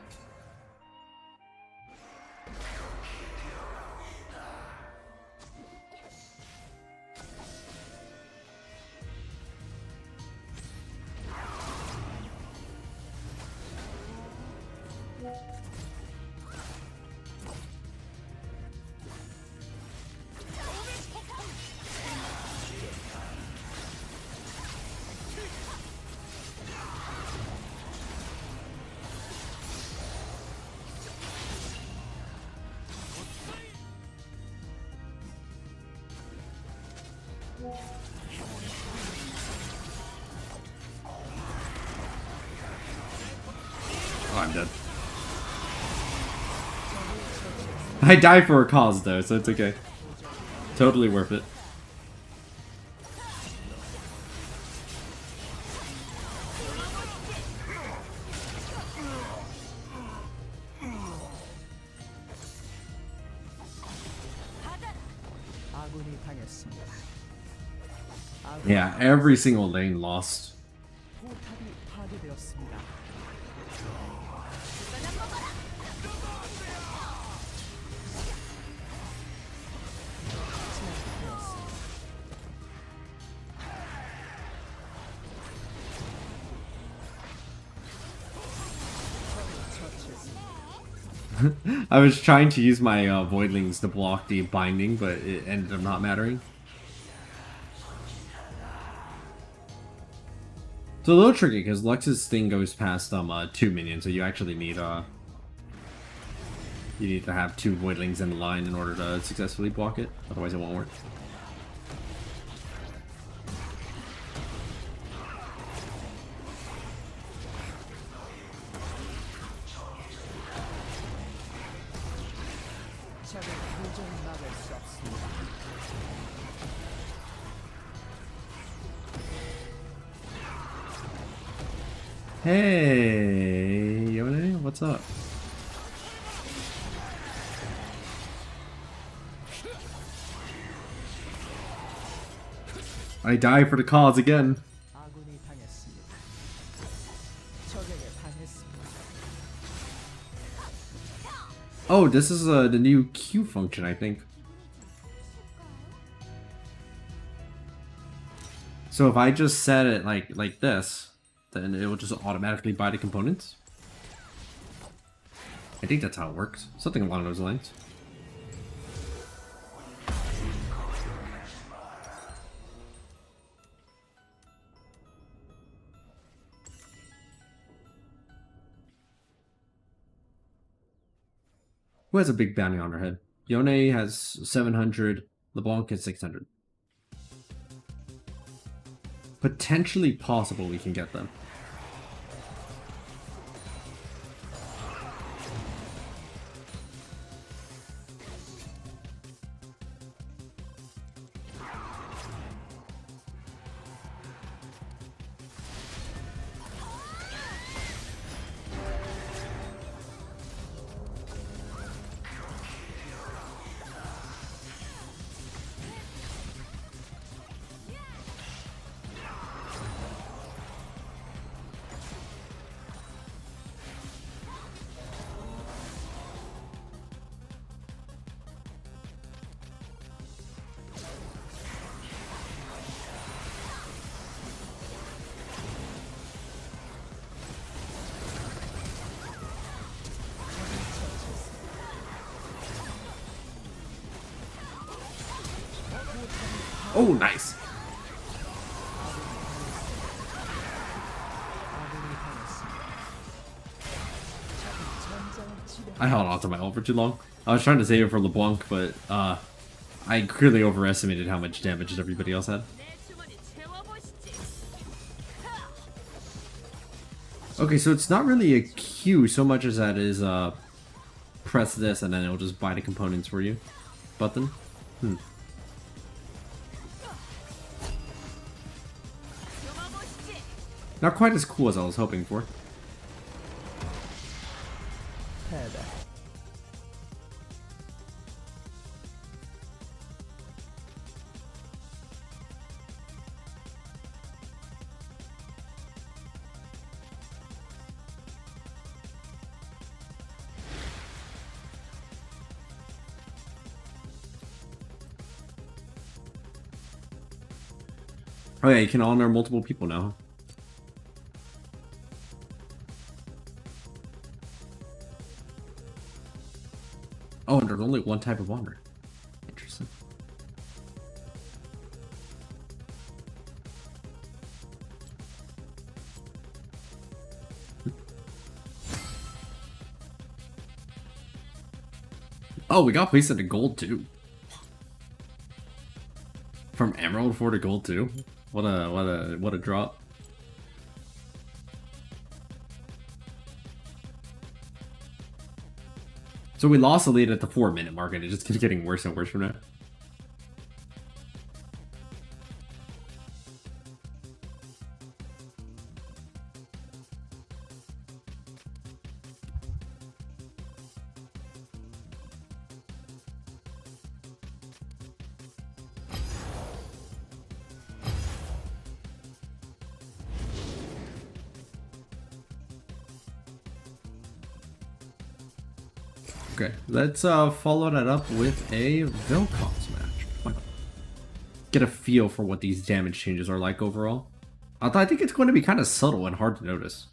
I die for a cause though, so it's okay. Totally worth it. 아군이 당했습니다. Yeah, every single lane lost. 포탑이 파괴되었습니다. I was trying to use my voidlings to block the binding, but it ended up not mattering. It's a little tricky because Lux's thing goes past 2 minions, so you actually need you need to have 2 voidlings in line in order to successfully block it. Otherwise, it won't work. 적을 도저히 막을 수 없습니다. Hey, Yone, what's up? I die for the cause again. 아군이 당했습니다. 적에게 당했습니다. Oh, this is the new Q function, I think. So if I just set it like this, then it will just automatically buy the components. I think that's how it works. Something along those lines. Who has a big bounty on her head? Yone has 700. LeBlanc has 600. Potentially possible we can get them. Oh, nice. I held on to my ult for too long. I was trying to save it for LeBlanc, but I clearly overestimated how much damage everybody else had. Okay, so it's not really a Q so much as that is press this and then it'll just buy the components for you button. Not quite as cool as I was hoping for. 패배. Oh yeah, you can honor multiple people now. Oh, and there's only one type of honor. Interesting. Oh, we got placed into gold too. From Emerald 4 to gold 2. What a drop. So we lost the lead at the 4-minute mark, and it just keeps getting worse and worse from there. Okay, let's follow that up with a Vel'Koz match. Get a feel for what these damage changes are like overall. I think it's going to be kind of subtle and hard to notice.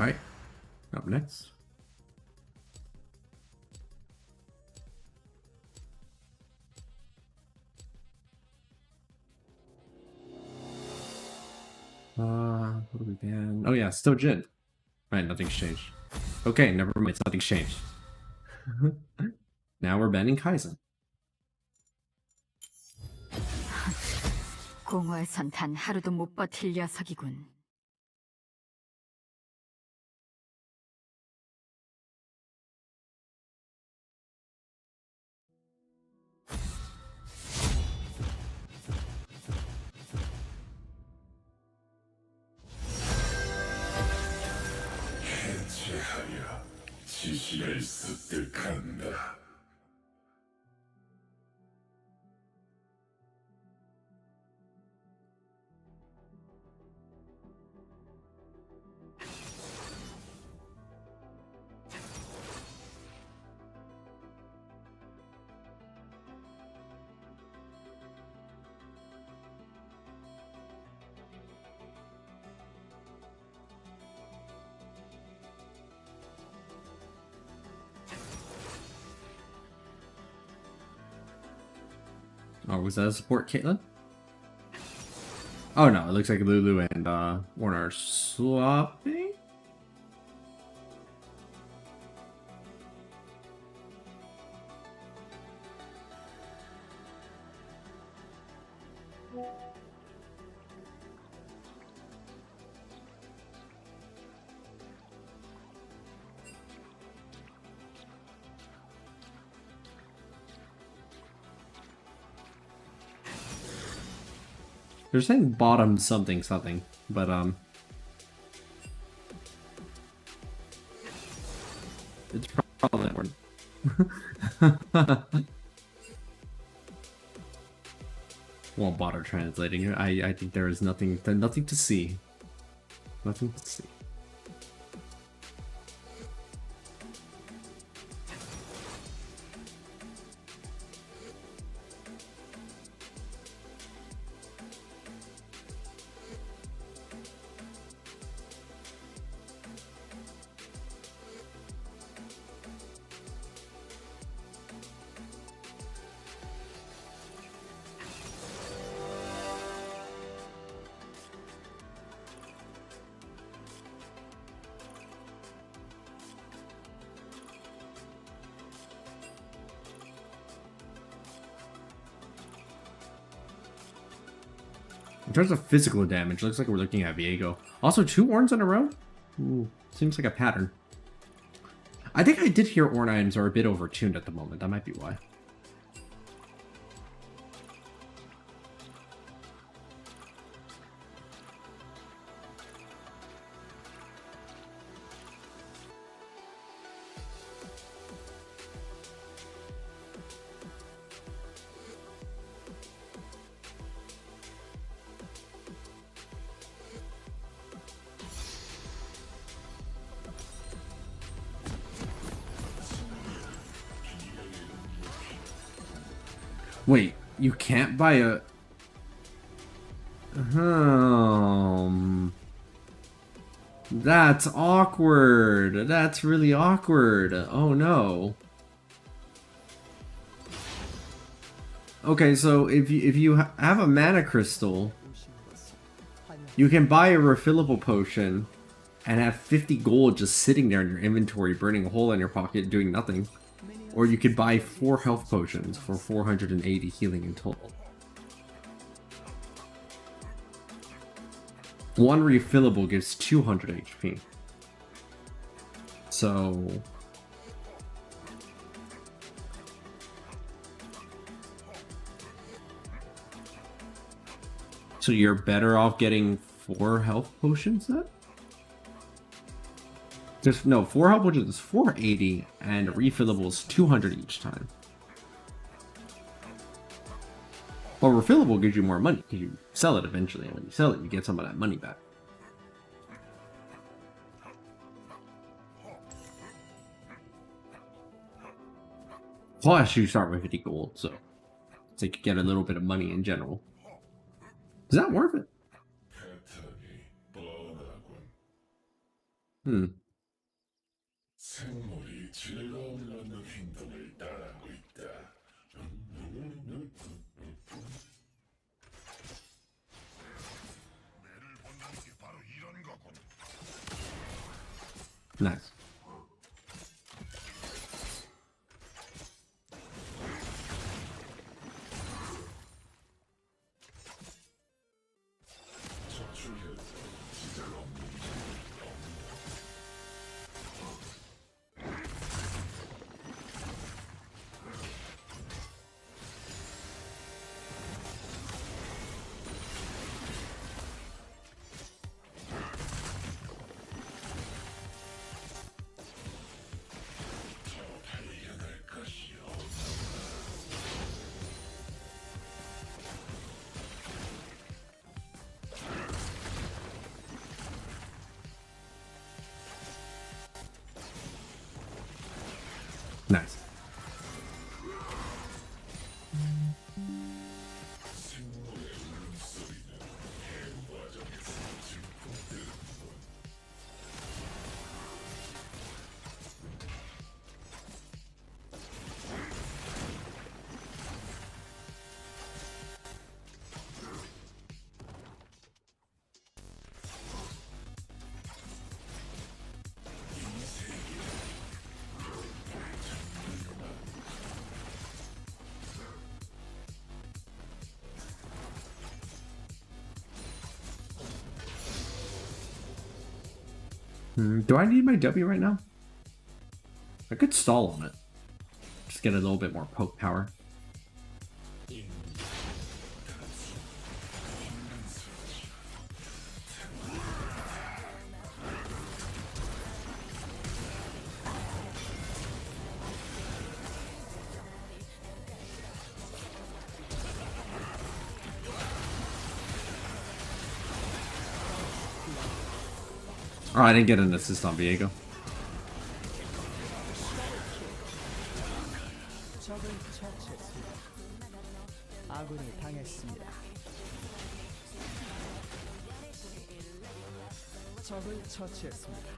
Alright, up next. What do we ban? Oh yeah, still Jin. Right, nothing's changed. Okay, never mind, nothing's changed. Now we're banning Kaizen. 공허에선 단 하루도 못 버틸 녀석이군. 해체하여 지시를 습득한다. Oh, was that a support, Caitlyn? Oh no, it looks like Lulu and Warner are swapping. They're saying bottom something something, but it's probably important. Won't bother translating it. I think there is nothing to see. Nothing to see. In terms of physical damage, looks like we're looking at Viego. Also, 2 Orns in a row? Ooh, seems like a pattern. I think I did hear Orn items are a bit overtuned at the moment. That might be why. Wait, you can't buy a... That's awkward. That's really awkward. Oh no. Okay, so if you have a mana crystal, you can buy a refillable potion and have 50 gold just sitting there in your inventory, burning a hole in your pocket, doing nothing. Or you could buy 4 health potions for 480 healing in total. One refillable gives 200 HP. So... So you're better off getting 4 health potions then? There's no 4 health potions is 480 and refillable is 200 each time. Well, refillable gives you more money because you sell it eventually, and when you sell it, you get some of that money back. Plus, you start with 50 gold, so it's like you get a little bit of money in general. Is that worth it? Hmm. 생물이 즐거움을 얻는 행동을 따라하고 있다. 매를 본다는 게 바로 이런 거군. Nice. Nice. Do I need my W right now? I could stall on it. Just get a little bit more poke power. Oh, I didn't get an assist on Viego. 적을 처치했습니다. 아군이 당했습니다. 적을 처치했습니다.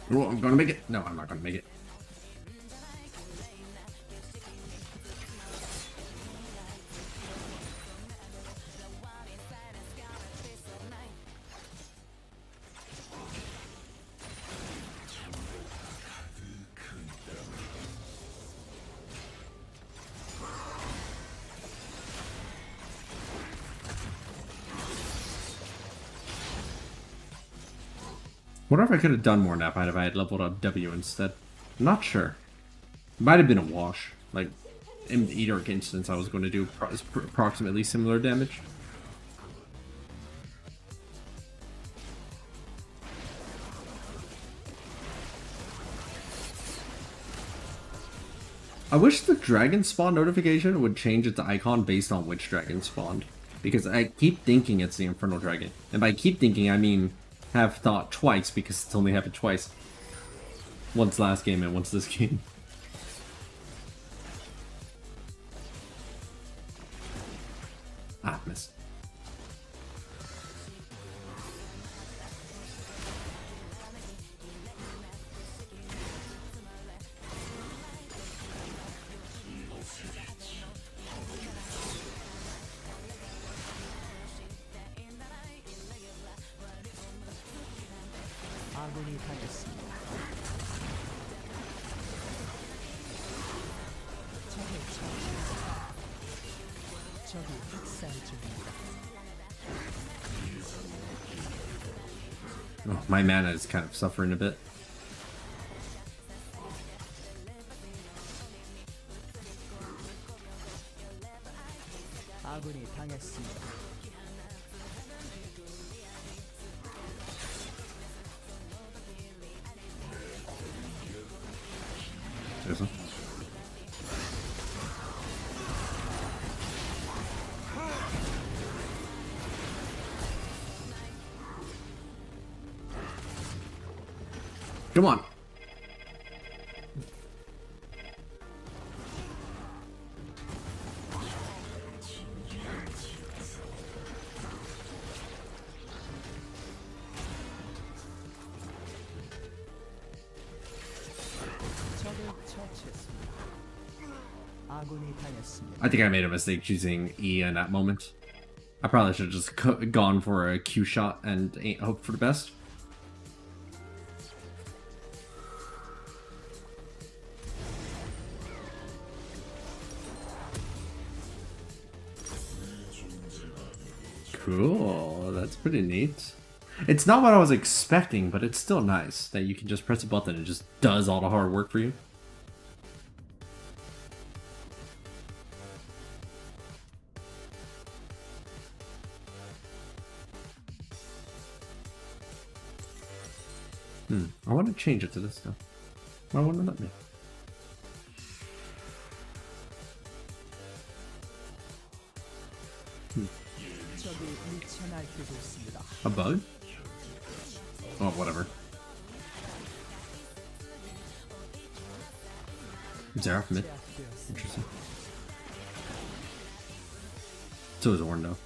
Oh, I'm gonna make it. No, I'm not gonna make it. Wonder if I could have done more in that fight if I had leveled up W instead. I'm not sure. Might have been a wash. Like, in either instance, I was going to do approximately similar damage. I wish the dragon spawn notification would change its icon based on which dragon spawned. Because I keep thinking it's the Infernal Dragon. And by keep thinking, I mean have thought twice, because it's only happened twice. Once last game and once this game. Ah, miss. 아군이 당했습니다. 적을 처치했습니다. 적이 학살 중입니다. Oh, my mana is kind of suffering a bit. 아군이 당했습니다. There's Come on. 적을 처치했습니다. 아군이 당했습니다. I think I made a mistake choosing E in that moment. I probably should have just gone for a Q shot and hope for the best. Cool, that's pretty neat. It's not what I was expecting, but it's still nice that you can just press a button and it just does all the hard work for you. I want to change it to this though. Why won't it let me? 적이 미쳐 날뛰고 있습니다. A bug? Oh, whatever. Xerath mid. 제압되었습니다. Interesting. So is Orn though.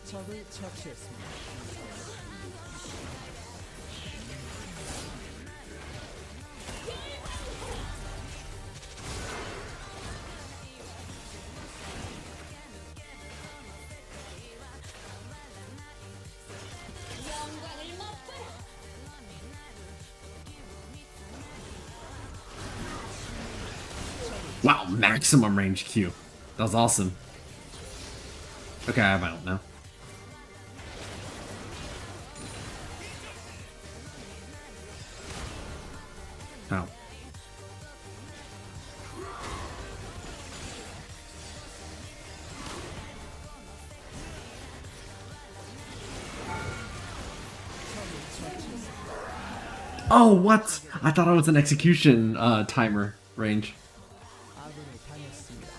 적을 처치했습니다. Wow, maximum range Q. That was awesome. Okay, I have my ult now. Ow. Oh, what? I thought it was an execution timer range. 아군이 당했습니다.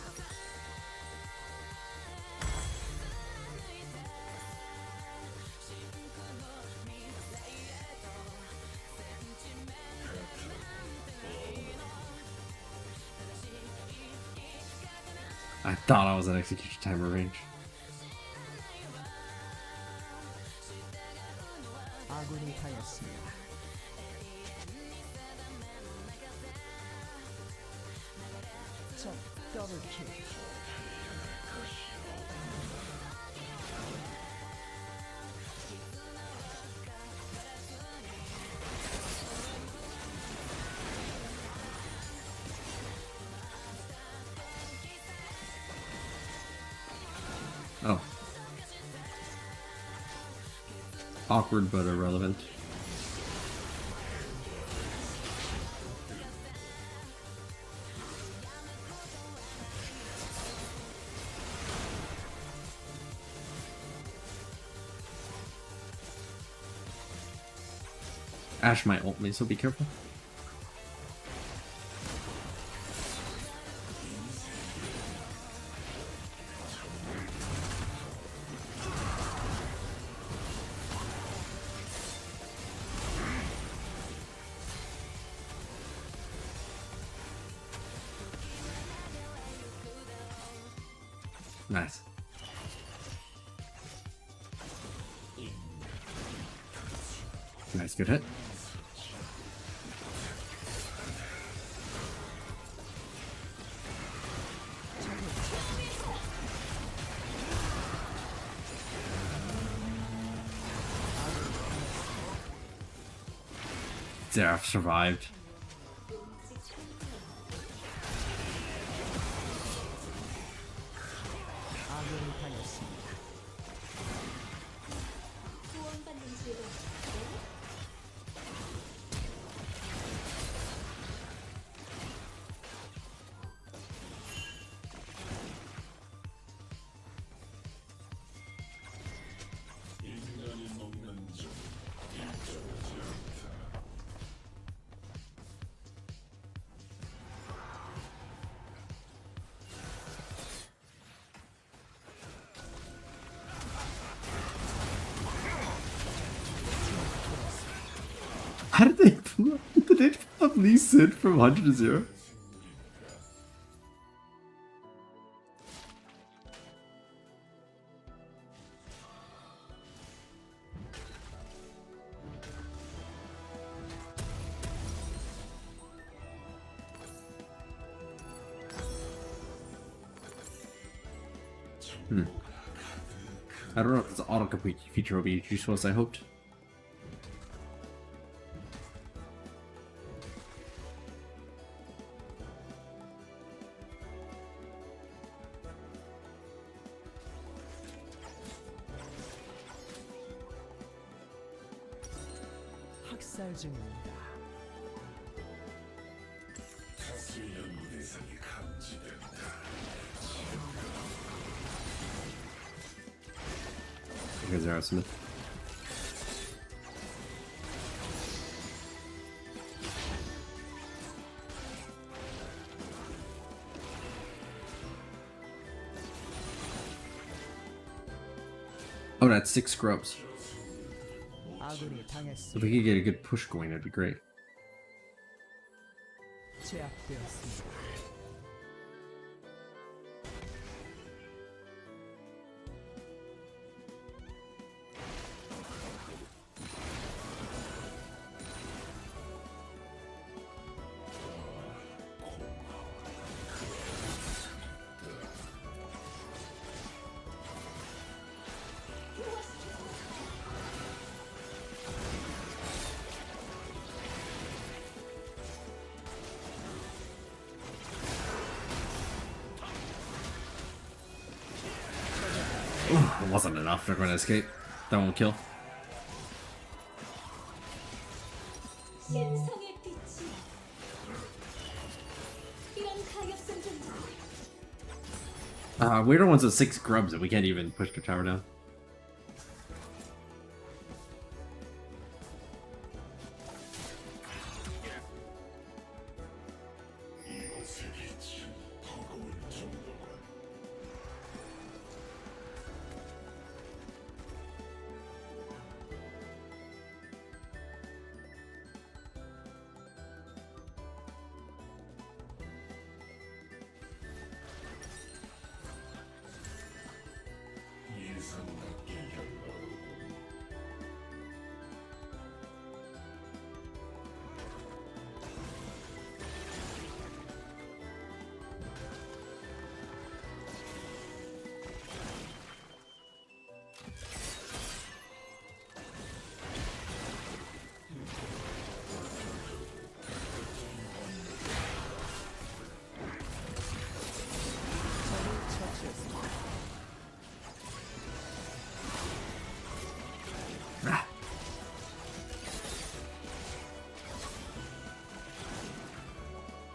I thought I was an execution timer range. 아군이 당했습니다. 적 더블킬. Oh. Awkward but irrelevant. Ash might ult me, so be careful. Nice. Nice, good hit. Yeah, I've survived. 아군이 당했습니다. 인간이 먹는 점 일정하지 않다. How did they pull up? Did they pull up Lee Sin from 100 to 0? I don't know if this auto-complete feature will be as useful as I hoped. 학살 중입니다. 다수 연구 대상이 감지된다. Here's Aerosmith. Oh, that's 6 scrubs. 아군이 If 당했습니다. we could get a good push going, that'd be great. 제압되었습니다. It wasn't enough. They're going to escape. That won't kill. 신성의 빛이 이런 가격성 정도 We're the ones with 6 grubs and we can't even push the tower down. 이곳의 빛은 버거울 정도가. 예상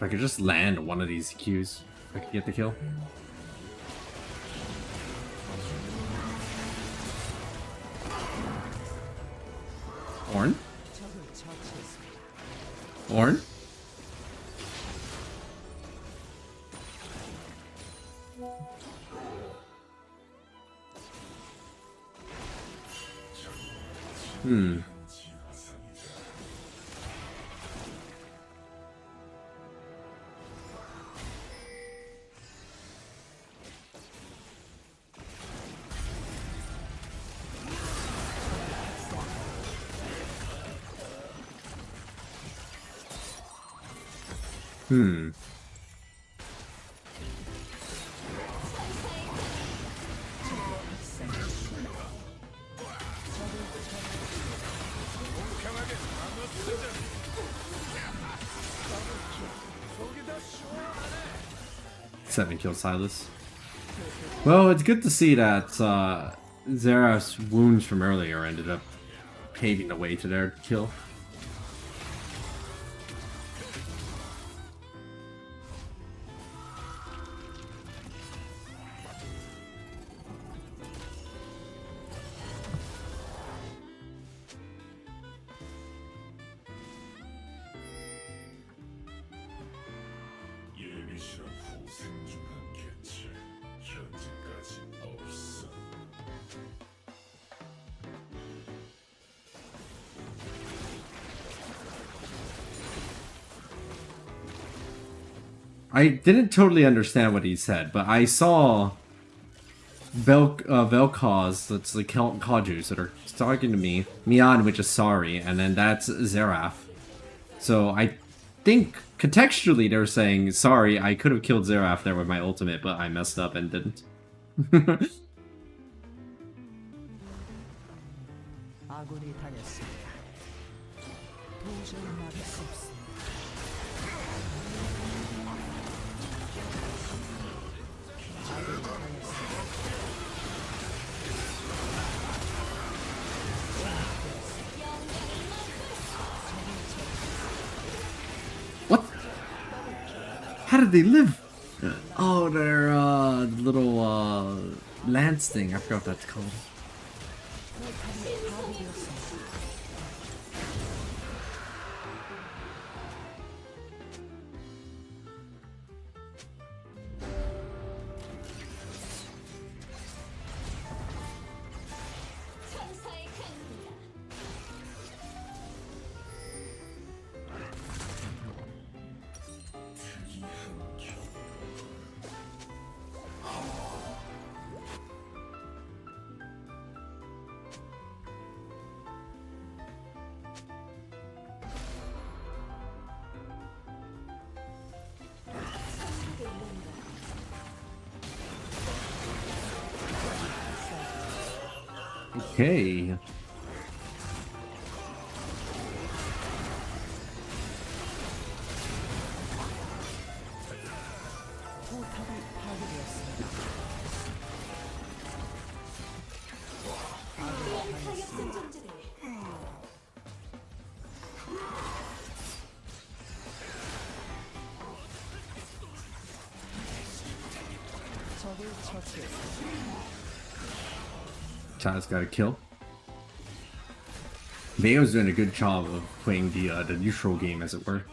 If I could just land one of these Qs, I could get the kill. Ornn? Ornn? Seven kill Silas. Well, it's good to see that Xerath's wounds from earlier ended up paving the way to their kill. 예비시랑 고생중한 개체 현재까지 없어. I didn't totally understand what he said, but I saw Vel'Koz, that's the Kha'zix that are talking to me, Mian, which is sorry, and then that's Xerath. So I think contextually they're saying, sorry, I could have killed Xerath there with my ultimate, but I messed up and didn't. 아군이 당했습니다. 도저히 막을 수 없습니다. 아군이 당했습니다. What? How did they live? Oh, their little lance thing. I forgot what that's called. 천사의 강입니다. 특이한 경. Okay. 포탑이 파괴되었습니다. 타격 생존자들 적을 처치했습니다. Chad's got a kill. Veo's doing a good job of playing the neutral game, as it were.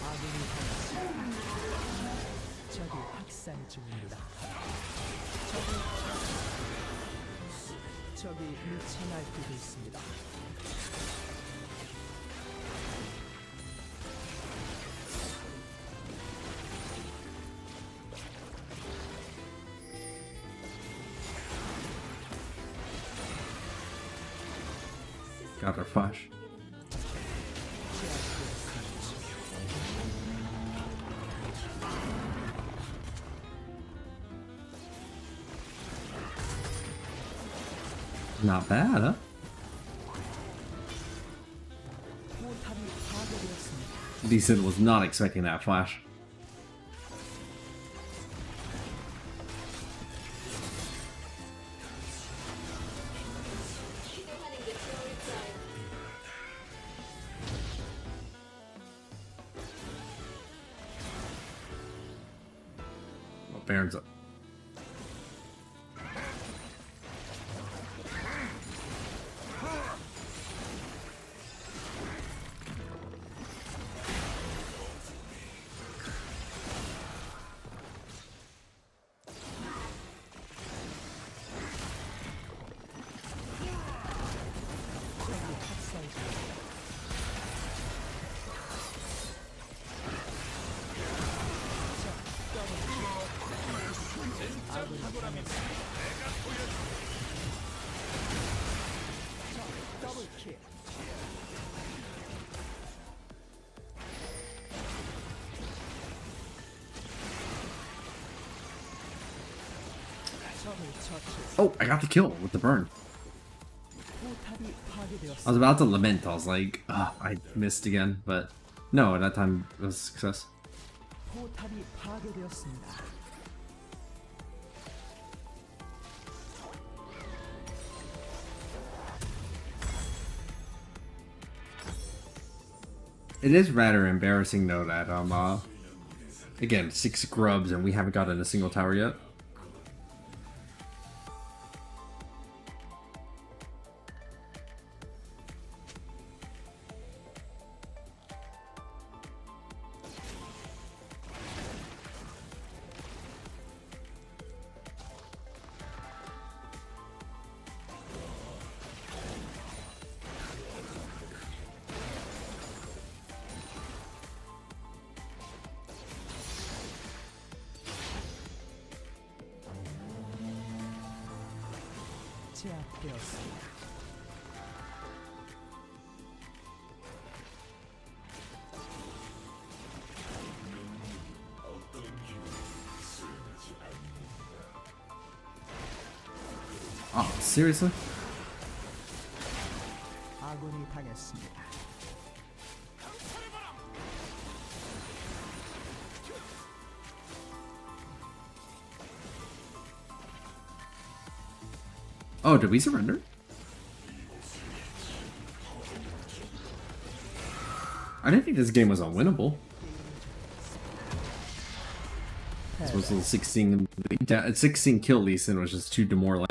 아군이 당했습니다. 적이 학살 중입니다. 적이 미쳐 날뛰고 있습니다. Got their flash. Not bad, huh? 포탑이 파괴되었습니다. Decent was not expecting that flash. 기도하는 게 좋을까요? Baron's up. 적이 학살 중입니다. 아군이 당했습니다. 더블킬. 적을 처치. Oh, I got the kill with the burn. 포탑이 I 파괴되었습니다. was about to lament. I was like, I missed again, but no, at that time it was a success. 포탑이 파괴되었습니다. It is rather embarrassing though that again 6 grubs and we haven't gotten a single tower yet. 제압되었습니다. Oh, seriously? 아군이 당했습니다. Oh, did we surrender? I didn't think this game was unwinnable. This was a 16 kill Lee Sin was just too demoralizing.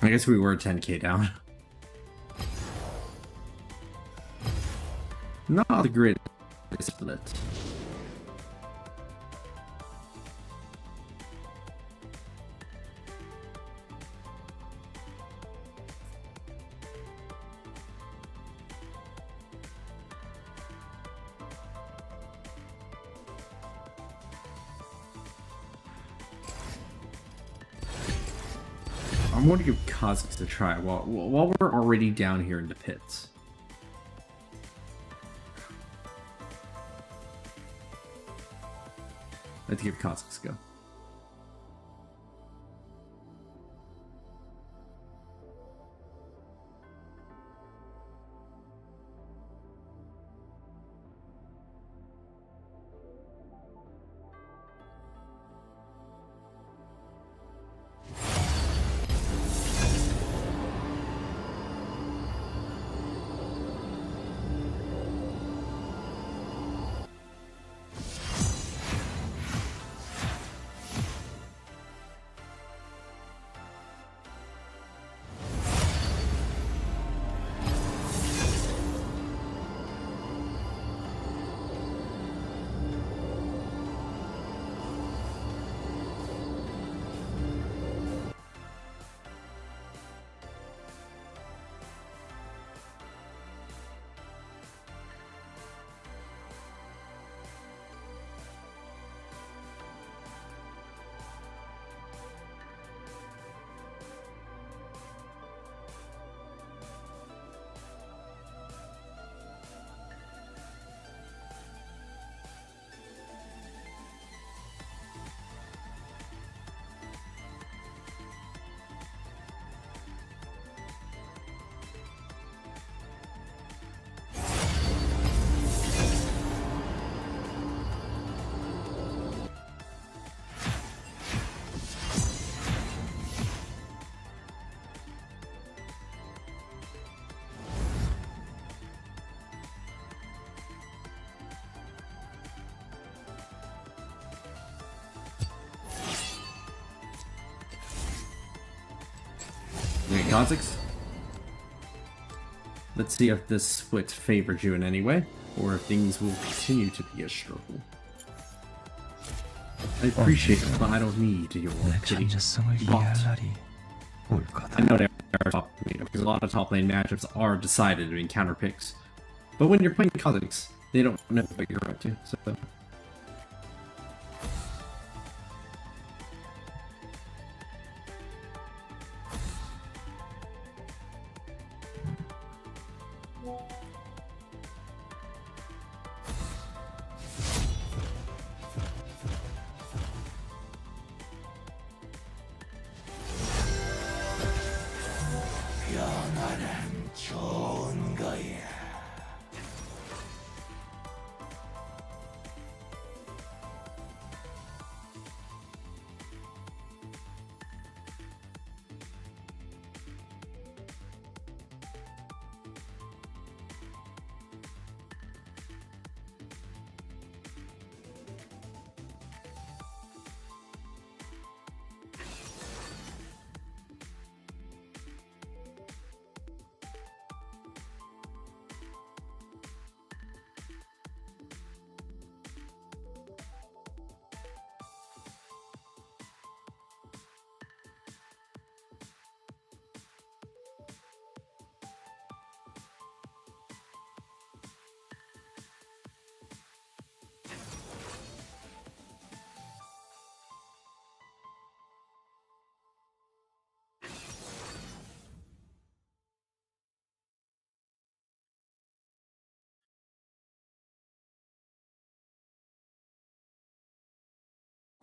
I guess we were 10k down. Not the greatest split. I'm going to give Khazix a try while we're already down here in the pits. Let's give Khazix a go. Wait, Kha'zix? Let's see if this split favored you in any way, or if things will continue to be a struggle. I appreciate it, but I don't need your 내 pity. 존재성을 Bot. 이해할 날이 올 거다. I know they are top, because a lot of top lane matchups are decided in counter picks. But when you're playing Kha'zix, they don't know what you're up to, so... 좋은 거야.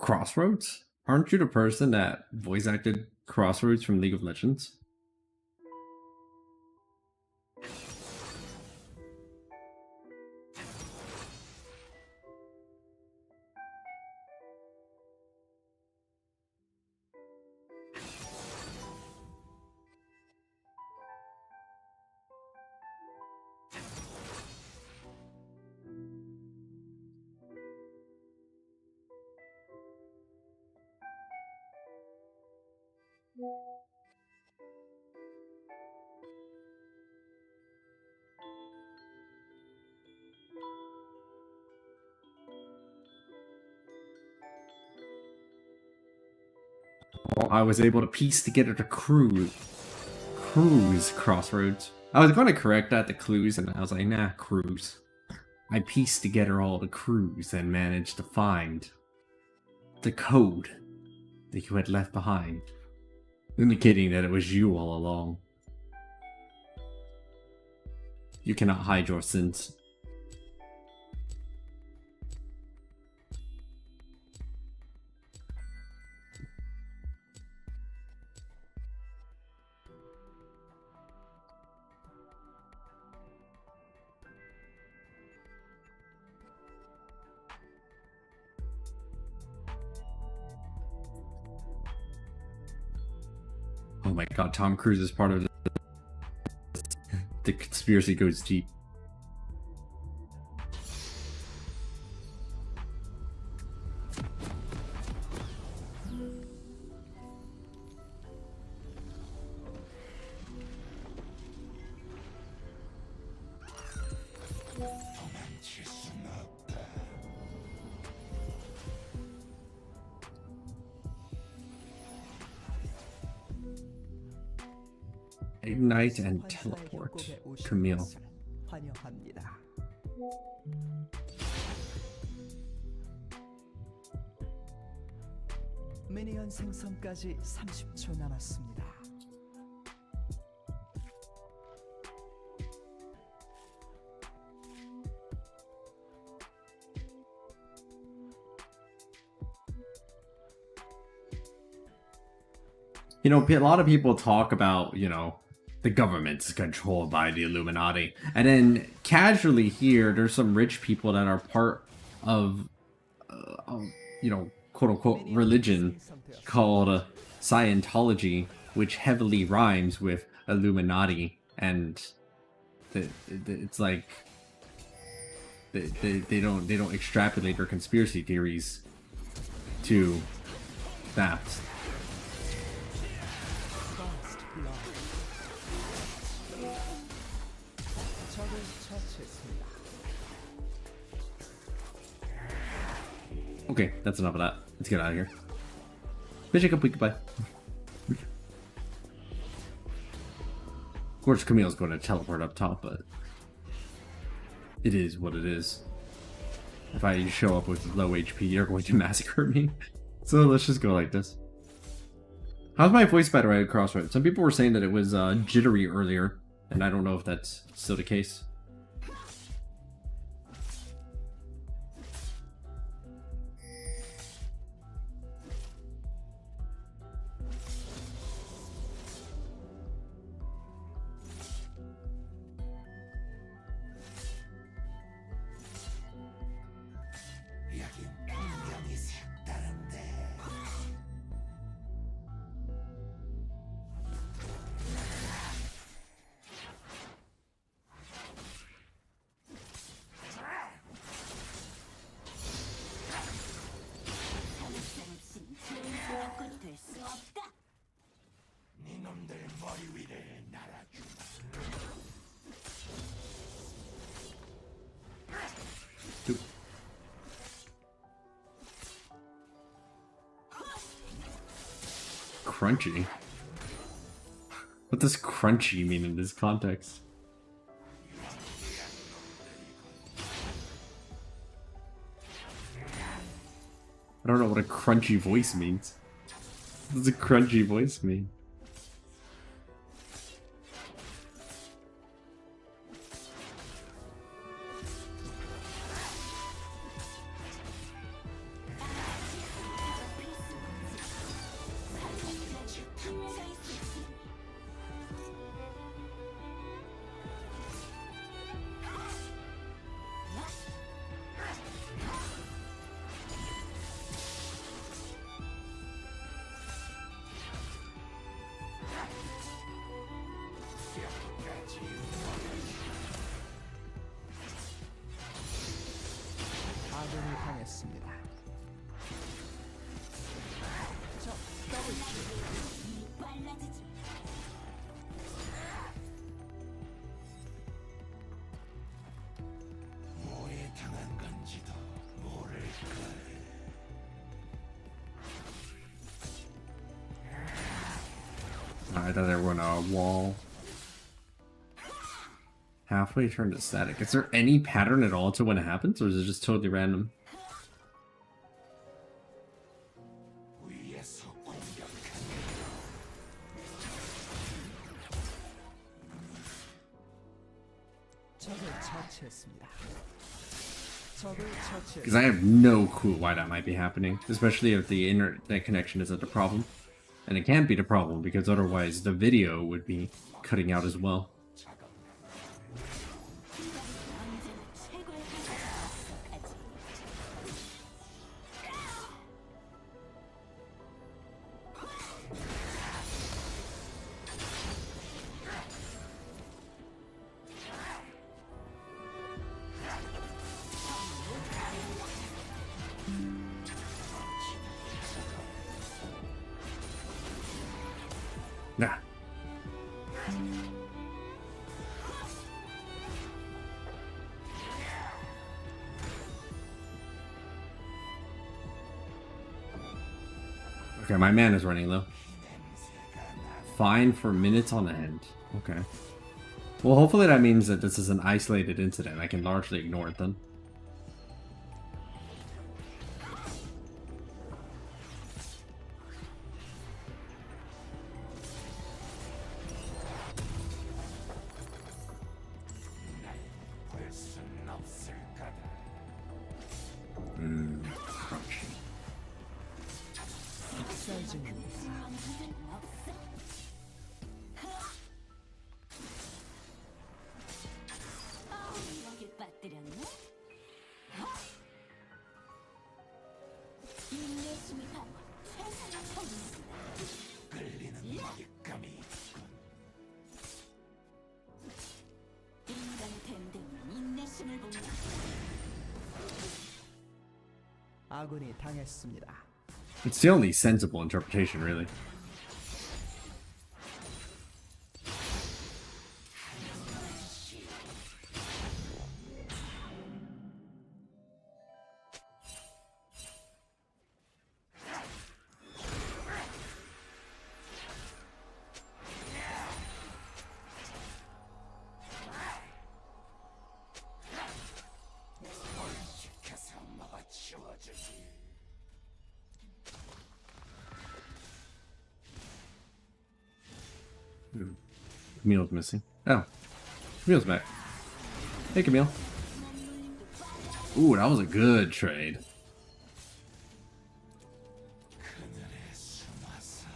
Crossroads? Aren't you the person that voice acted Crossroads from League of Legends? I was able to piece together the cruise Crossroads. I was going to correct that to clues, and I was like, nah, cruise. I pieced together all the clues and managed to find the code that you had left behind, indicating that it was you all along. You cannot hide your sins. Oh my god, Tom Cruise is part of the conspiracy goes deep. 도망칠 순 없다. Ignite and 환사의 teleport. 협곡에 오신 Camille. 것을 환영합니다. 미니언 생성까지 30초 남았습니다. You know, a lot of people talk about, you know, the government's controlled by the Illuminati. And then casually here, there's some rich people that are part of, you know, quote unquote religion called Scientology, which heavily rhymes with Illuminati. And it's like they don't extrapolate their conspiracy theories to that. First blood. Okay, that's enough of that. Let's get out of here. Bitch, goodbye. Of course, Camille's going to teleport up top, but it is what it is. If I show up with low HP, you're going to massacre me. So let's just go like this. How's my voice, by the way, at Crossroads? Some people were saying that it was jittery earlier, and I don't know if that's still the case. Crunchy? What does crunchy mean in this context? I don't know what a crunchy voice means. What does a crunchy voice mean? 아군이 당했습니다. 빨라지지. 뭐에 당한 건지도 모를까. I thought they were on a wall. Halfway turned to static. Is there any pattern at all to when it happens, or is it just totally random? 위에서 공격한 적을 처치했습니다. 적을 Because 처치했습니다. I have no clue why that might be happening, especially if the internet connection isn't a problem. And it can't be the problem, because otherwise the video would be cutting out as well. 최고의 가지. Nah. Okay, my man is running low. Fine for minutes on end. Okay. Well, hopefully that means that this is an isolated incident. I can largely ignore it then. 볼순 없을 거다. Crunchy. 학살 중입니다. 여길 빠뜨렸네. 인내심이 반 최선을 다했습니다. 끌리는 먹잇감이 있군. 인간 됨됨이 인내심을 보면 아군이 당했습니다. It's the only sensible interpretation, really. Camille's missing. Oh. Camille's back. Hey, Camille. Ooh, that was a good trade. 그늘에 숨어서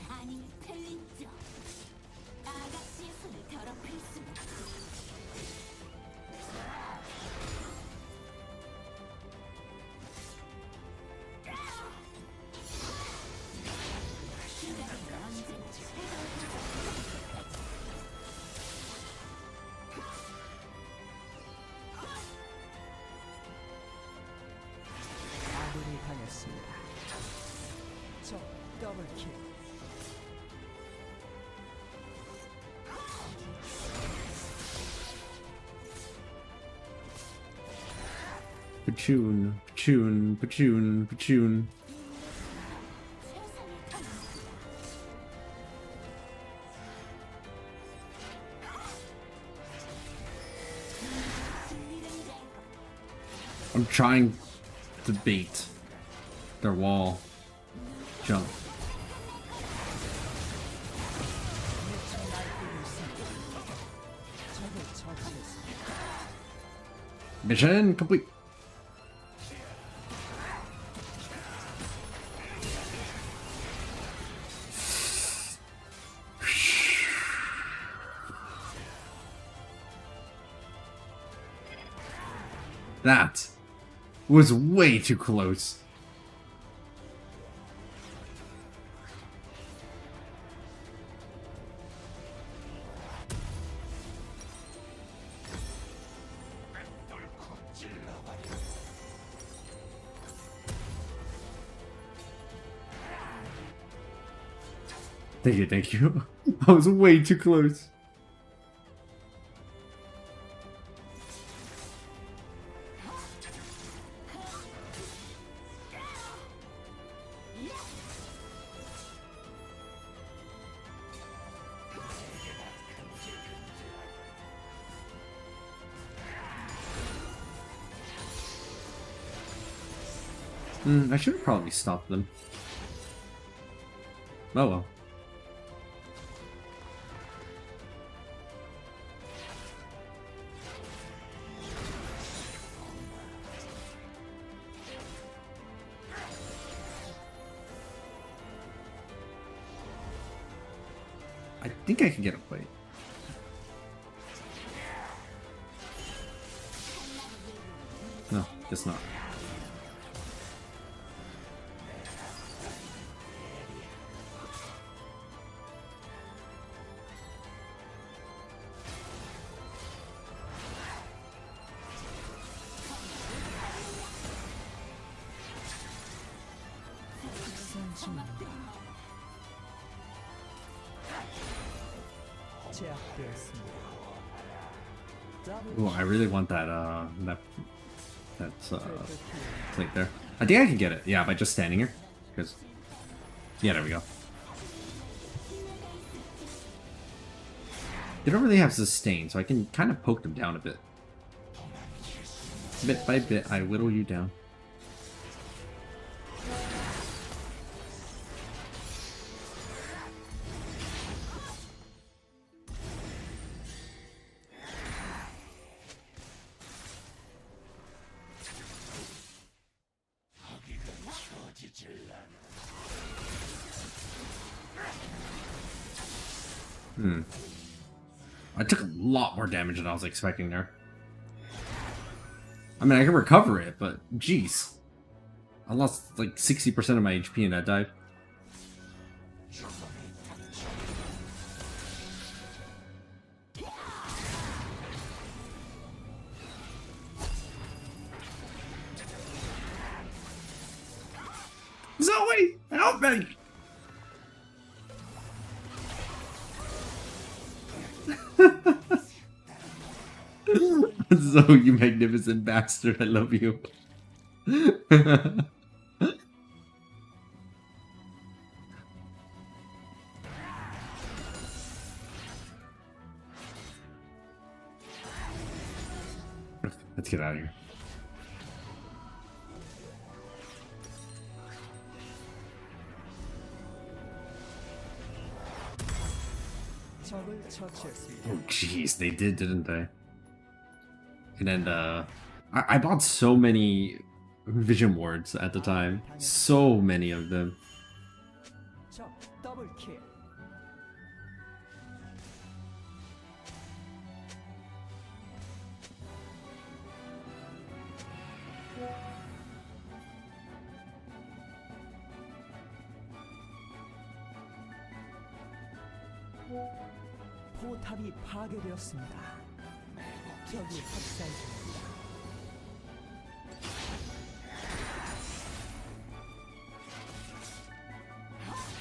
아니 틀린죠. 아가씨의 손을 더럽힐 수 아군이 당했습니다. 적 더블킬. Pachoon, pachoon, pachoon, pachoon. I'm trying to bait their wall jump. 적을 처치했습니다. Mission complete. That was way too close. 뚫고 찔러버려. Thank you, thank you. I was way too close. I should have probably stopped them. Oh well. I think I can get away. No, guess not. 제압되었습니다. Ooh, I really want that plate there. I think I can get it. Yeah, by just standing here. Because yeah, there we go. They don't really have sustain, so I can kind of poke them down a bit. Bit by bit, I whittle you down. I took a lot more damage than I was expecting there. I mean, I can recover it, but jeez. I lost like 60% of my HP in that dive. Zoe! Help me! Zoe, you magnificent bastard, I love you. Let's get out of here. 적을 처치했습니다. Oh jeez, they did, didn't they? And then I bought so many vision wards at the time. So many of them. 적 더블킬. 포탑이 파괴되었습니다. 적이 학살 중입니다.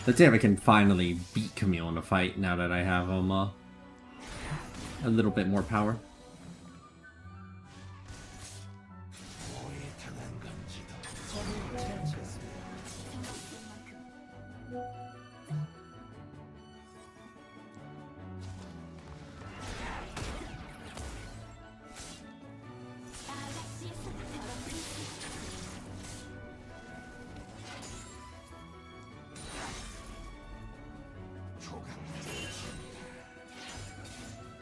Let's see if I can finally beat Camille in a fight now that I have a little bit more power. 적을 처치했습니다. 아가씨의 손을 더럽힐 수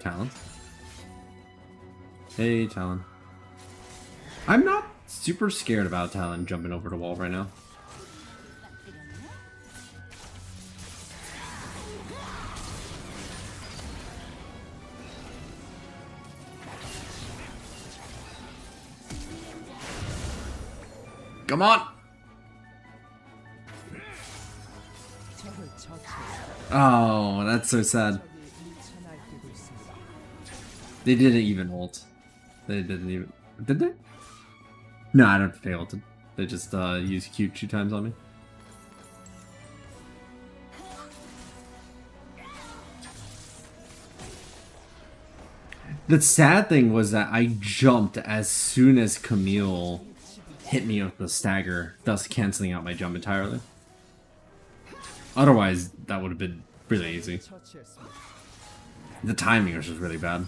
Talon. Hey, Talon. I'm not super scared about Talon jumping over the wall right now. Come on! 적을 처치했습니다. Oh, that's so sad. 적이 2차 날뛰고 있습니다. They didn't even ult. They didn't even... Did they? No, I don't think they ulted. They just used Q 2 times on me. The sad thing was that I jumped as soon as Camille hit me with the stagger, thus canceling out my jump entirely. Otherwise, that would have been really easy. 처치했습니다. The timing was just really bad.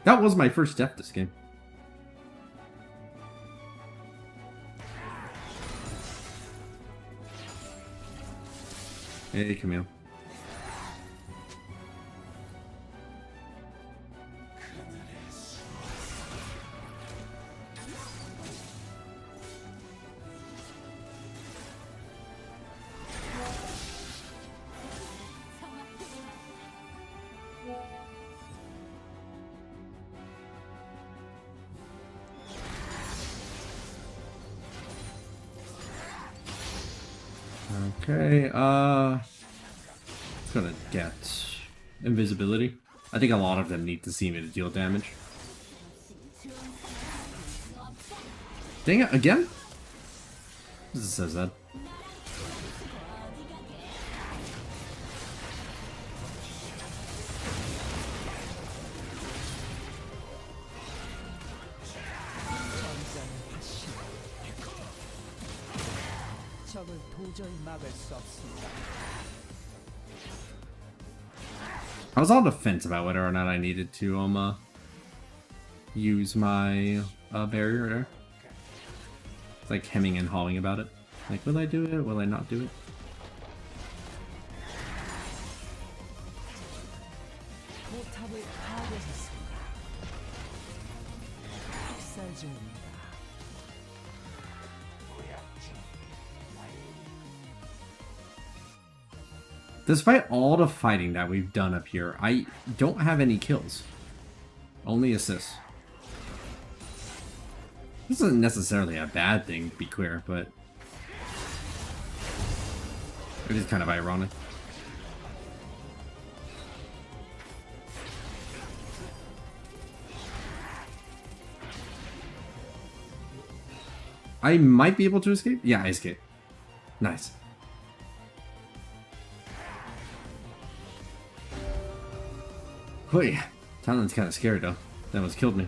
That was my first death this game. Hey, Camille. Okay, it's gonna get invisibility. I think a lot of them need to see me to deal damage. Dang it, again? This is so sad. 적을 도저히 막을 수 없습니다. I was on the fence about whether or not I needed to use my barrier there. It's like hemming and hawing about it. Like, will I do it? Will I not do it? 포탑을 파괴했습니다. 학살 중입니다. Despite all the fighting that we've done up here, I don't have any kills. Only assists. This isn't necessarily a bad thing, to be clear, but it is kind of ironic. I might be able to escape? Yeah, I escaped. Nice. Wait, Talon's kind of scary though. That almost killed me.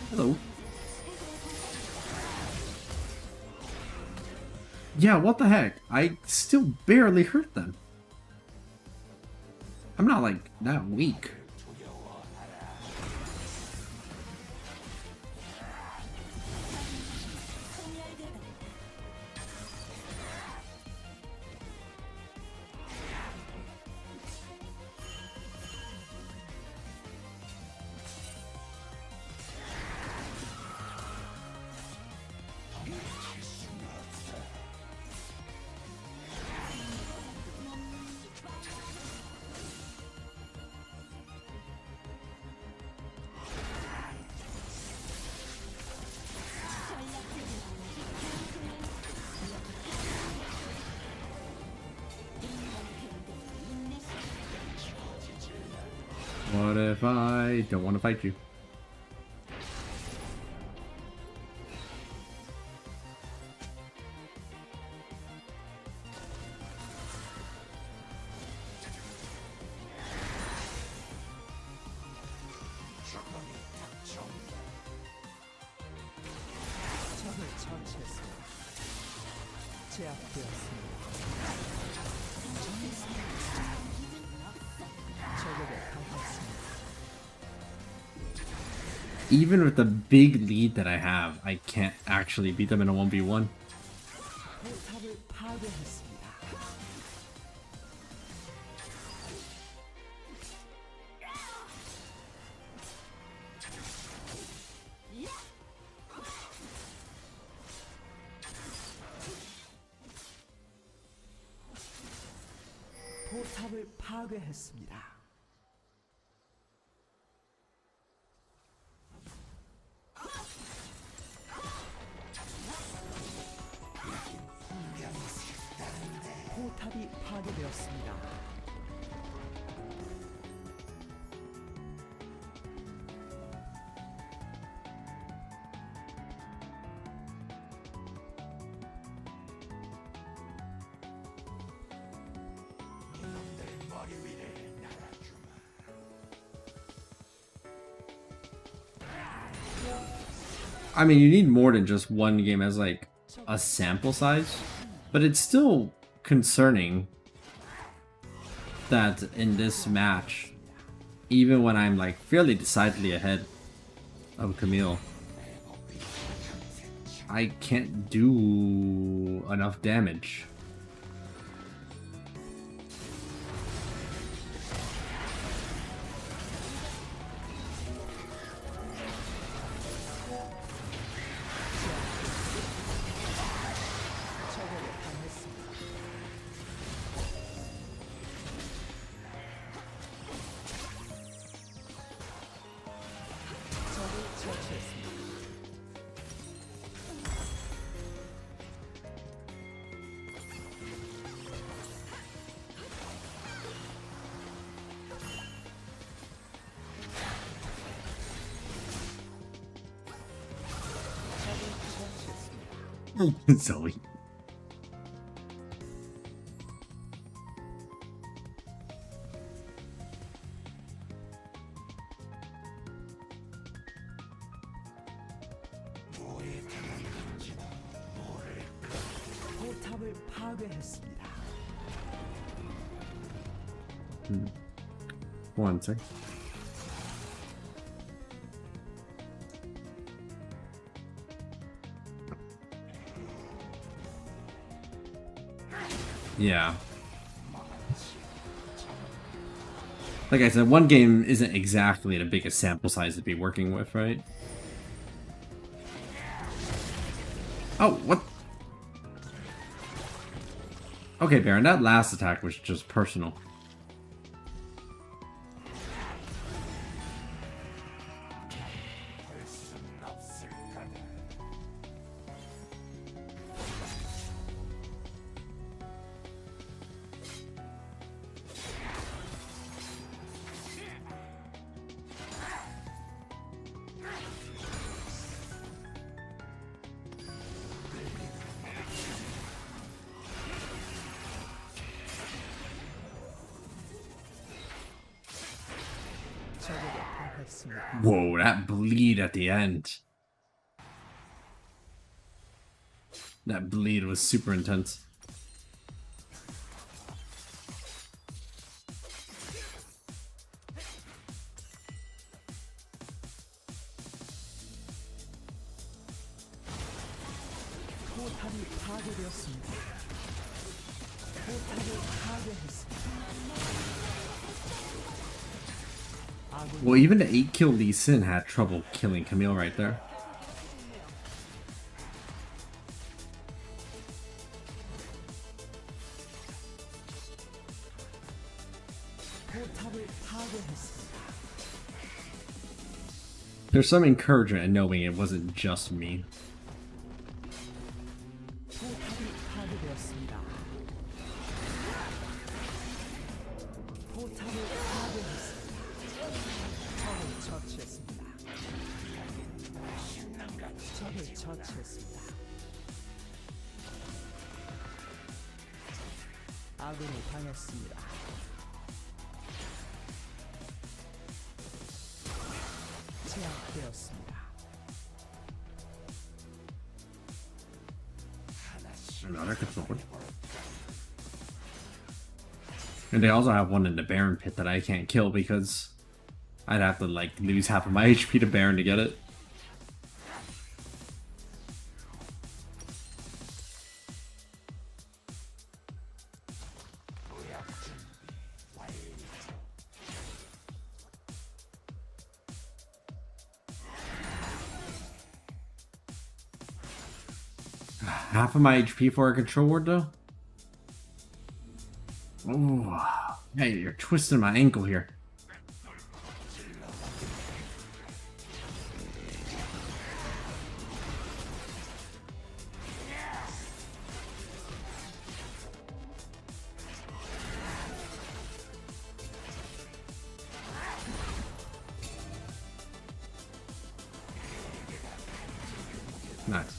Hello. Yeah, what the heck? I still barely hurt them. I'm not like that weak. What if I don't want to fight you? 적을 처치했습니다. 제압되었습니다. 적에게 당했습니다. Even with the big lead that I have, I can't actually beat them in a 1v1. 포탑을 파괴했습니다. 포탑을 파괴했습니다. 포탑이 파괴되었습니다. I mean, you need more than just one game as like a sample size, but it's still concerning that in this match, even when I'm like fairly decidedly ahead of Camille, I can't do enough damage. 적에게 당했습니다. 적을 처치했습니다. 적을 처치했습니다. Zoe. 포탑을 파괴했습니다. One sec. Yeah. Like I said, one game isn't exactly the biggest sample size to be working with, right? Oh, what? Okay, Baron, that last attack was just personal. 했습니다. Whoa, that bleed at the end. That bleed was super intense. 포탑이 파괴되었습니다. 포탑을 파괴했습니다. Well, even the 8-kill Lee Sin had trouble killing Camille right there. 포탑을 파괴했습니다. There's some encouragement in knowing it wasn't just me. 포탑이 파괴되었습니다. 포탑을 파괴했습니다. 적을 처치했습니다. 적을 처치했습니다. 아군이 당했습니다. 제압되었습니다. Another controller. And they also have one in the Baron pit that I can't kill because I'd have to like lose half of my HP to Baron to get it. Half of my HP for a control ward though? Oh, hey, you're twisting my ankle here. Nice.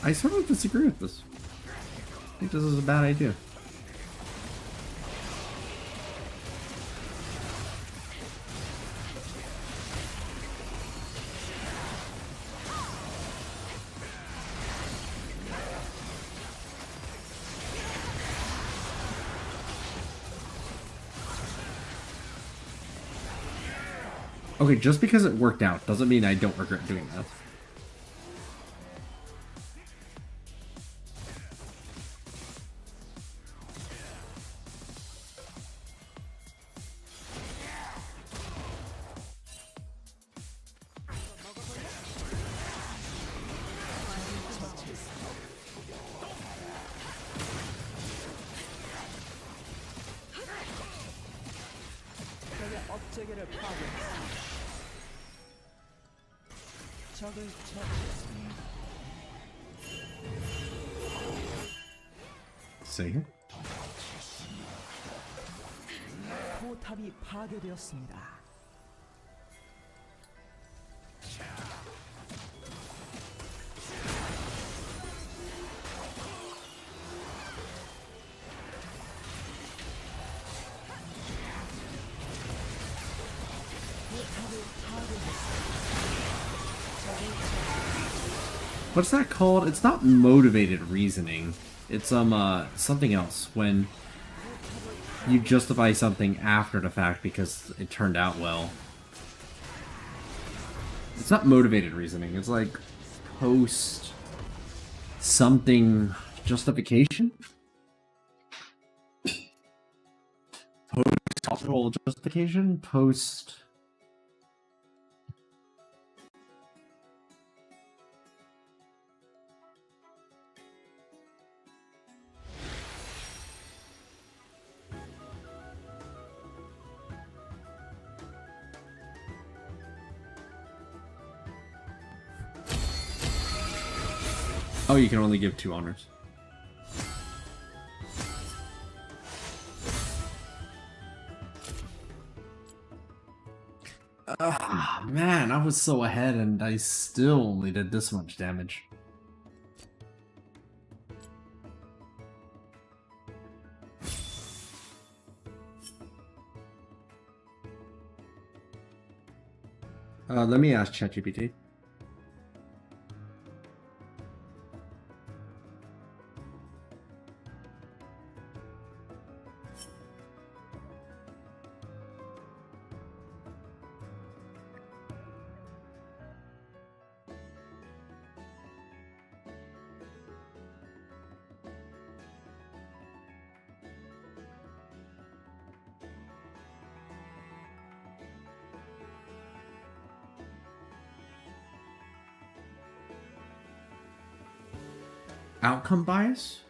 I sort of disagree with this. I think this is a bad idea. Okay, just because it worked out doesn't mean I don't regret doing that. 적의 업체계를 파괴했습니다. 적을 처치했습니다. See here? 포탑이 파괴되었습니다. What's that called? It's not motivated reasoning. It's something else when you justify something after the fact because it turned out well. It's not motivated reasoning. It's like post something justification. Post cultural justification. Post. Oh, you can only give 2 honors. Man, I was so ahead and I still only did this much damage. Let me ask ChatGPT. Outcome bias?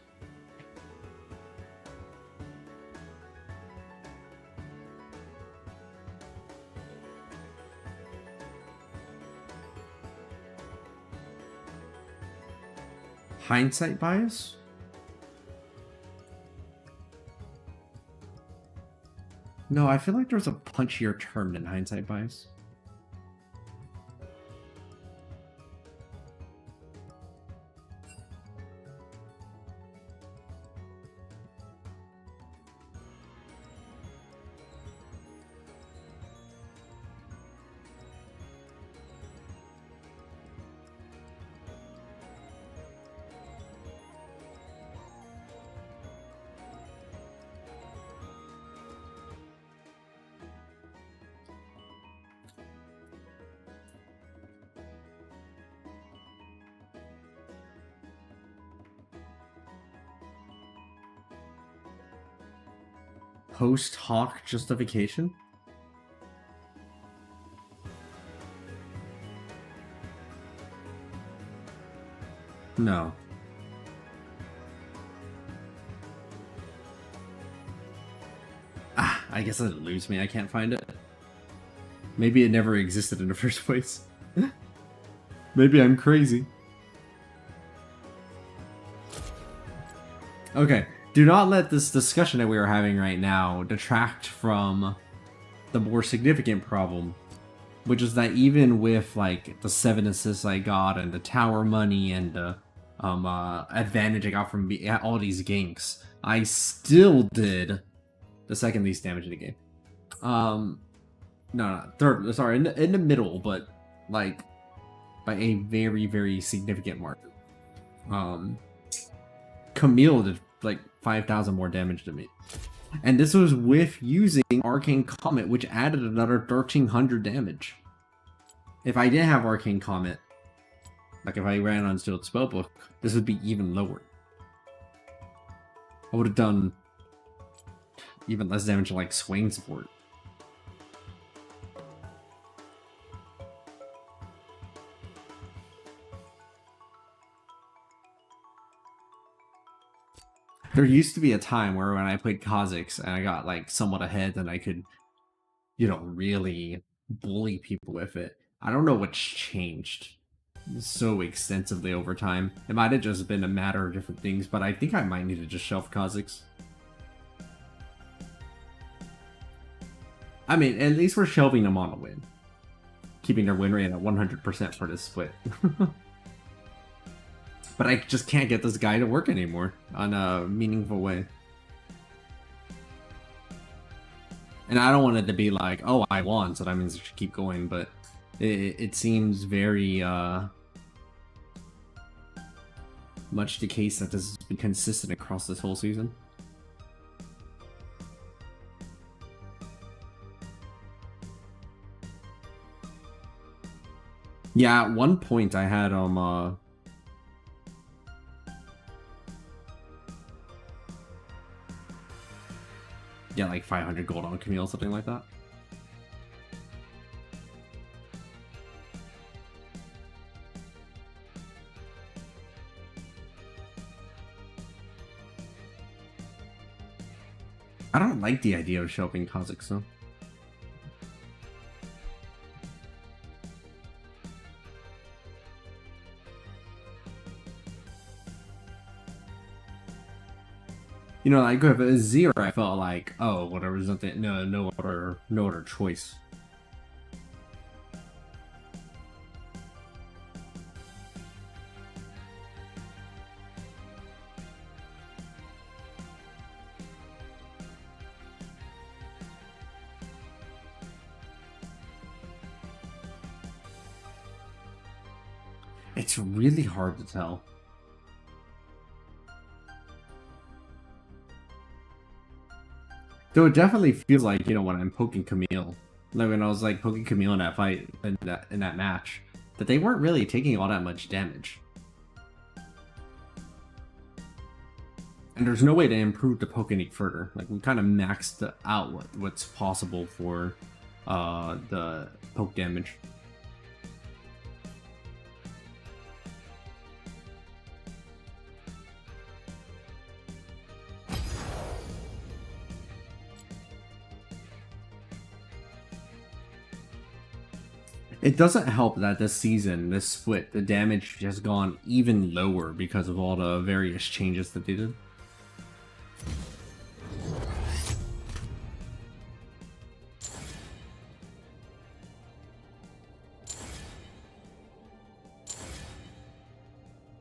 Hindsight bias? No, I feel like there's a punchier term than hindsight bias. Post hoc justification? No. Ah, I guess it'll lose me. I can't find it. Maybe it never existed in the first place. Maybe I'm crazy. Okay. Do not let this discussion that we are having right now detract from the more significant problem, which is that even with like the 7 assists I got and the tower money and the advantage I got from all these ganks, I still did the second least damage in the game. No, third. Sorry, in the middle, but like by a very, very significant margin. Camille did like 5,000 more damage to me. And this was with using Arcane Comet, which added another 1,300 damage. If I didn't have Arcane Comet, like if I ran on Sealed Spellbook, this would be even lower. I would have done even less damage like Swain Support. There used to be a time where when I played Kha'zix and I got like somewhat ahead and I could, you know, really bully people with it. I don't know what's changed so extensively over time. It might have just been a matter of different things, but I think I might need to just shelf Kha'zix. I mean, at least we're shelving them on a win. Keeping their win rate at 100% for this split. But I just can't get this guy to work anymore on a meaningful way. And I don't want it to be like, oh, I won, so that means I should keep going, but it seems very much the case that this has been consistent across this whole season. Yeah, at one point I had yeah, like 500 gold on Camille, something like that. I don't like the idea of shelving Kha'zix though. You know, like with a 0, I felt like, oh, well, there was nothing, no other choice. It's really hard to tell. Though it definitely feels like, you know, when I'm poking Camille, like when I was like poking Camille in that fight, in that match, that they weren't really taking all that much damage. And there's no way to improve the poke any further. Like we kind of maxed out what's possible for the poke damage. It doesn't help that this season, this split, the damage has gone even lower because of all the various changes that they did.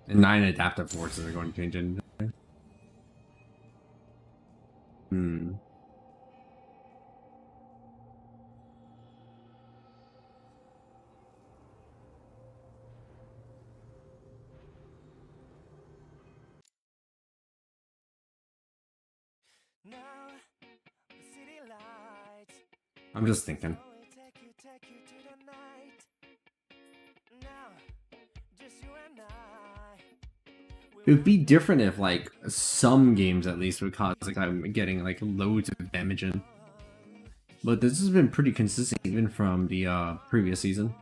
And 9 adaptive forces are going to change anything. Now, the city lights I'm just thinking. take you to the night. Now, just you and I. It would be different if, like, some games at least would cause, like, I'm getting, like, loads of damage in. But this has been pretty consistent even from the previous season.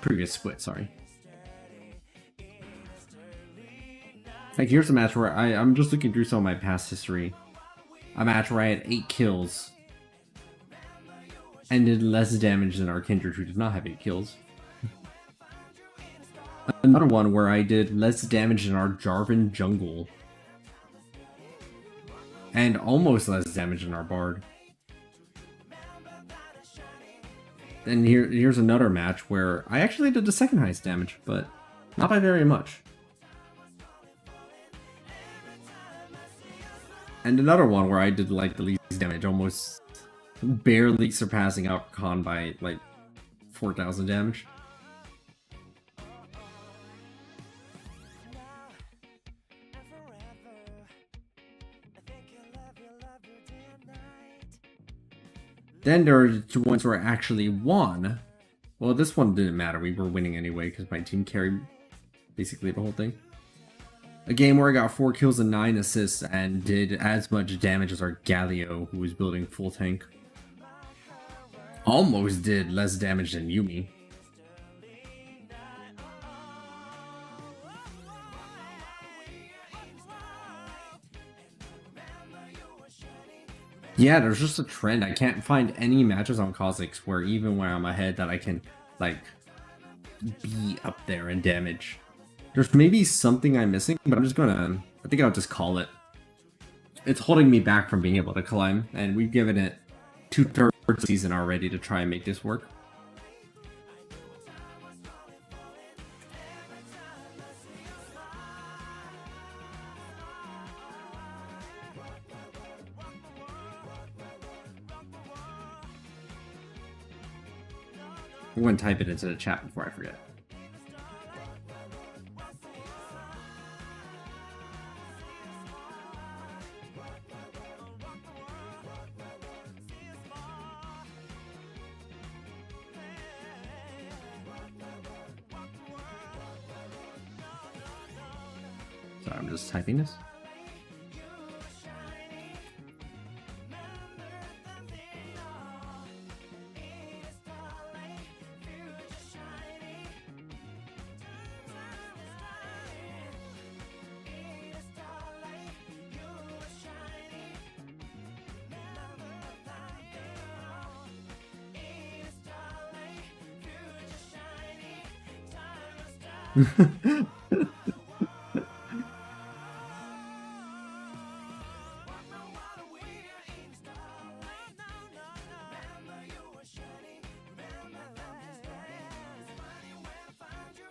Previous split, sorry. Like, here's a match where I'm just looking through some of my past history. A match where I had 8 kills. And did less damage than our Kindred, who did not have 8 kills. Another one where I did less damage than our Jarvan Jungle. And almost less damage than our Bard. Then here's another match where I actually did the second highest damage, but not by very much. And another one where I did like the least damage, almost barely surpassing out Khan by like 4,000 damage. Then there are the ones where I actually won. Well, this one didn't matter. We were winning anyway because my team carried basically the whole thing. A game where I got 4 kills and 9 assists and did as much damage as our Galio, who was building full tank. Almost did less damage than Yumi. Yeah, there's just a trend. I can't find any matches on Kha'zix where even when I'm ahead that I can, like, be up there in damage. There's maybe something I'm missing, but I'm just gonna... I think I'll just call it. It's holding me back from being able to climb, and we've given it 2/3 of the season already to try and make this work. I'm going to type it into the chat before I forget. Sorry, I'm just typing this.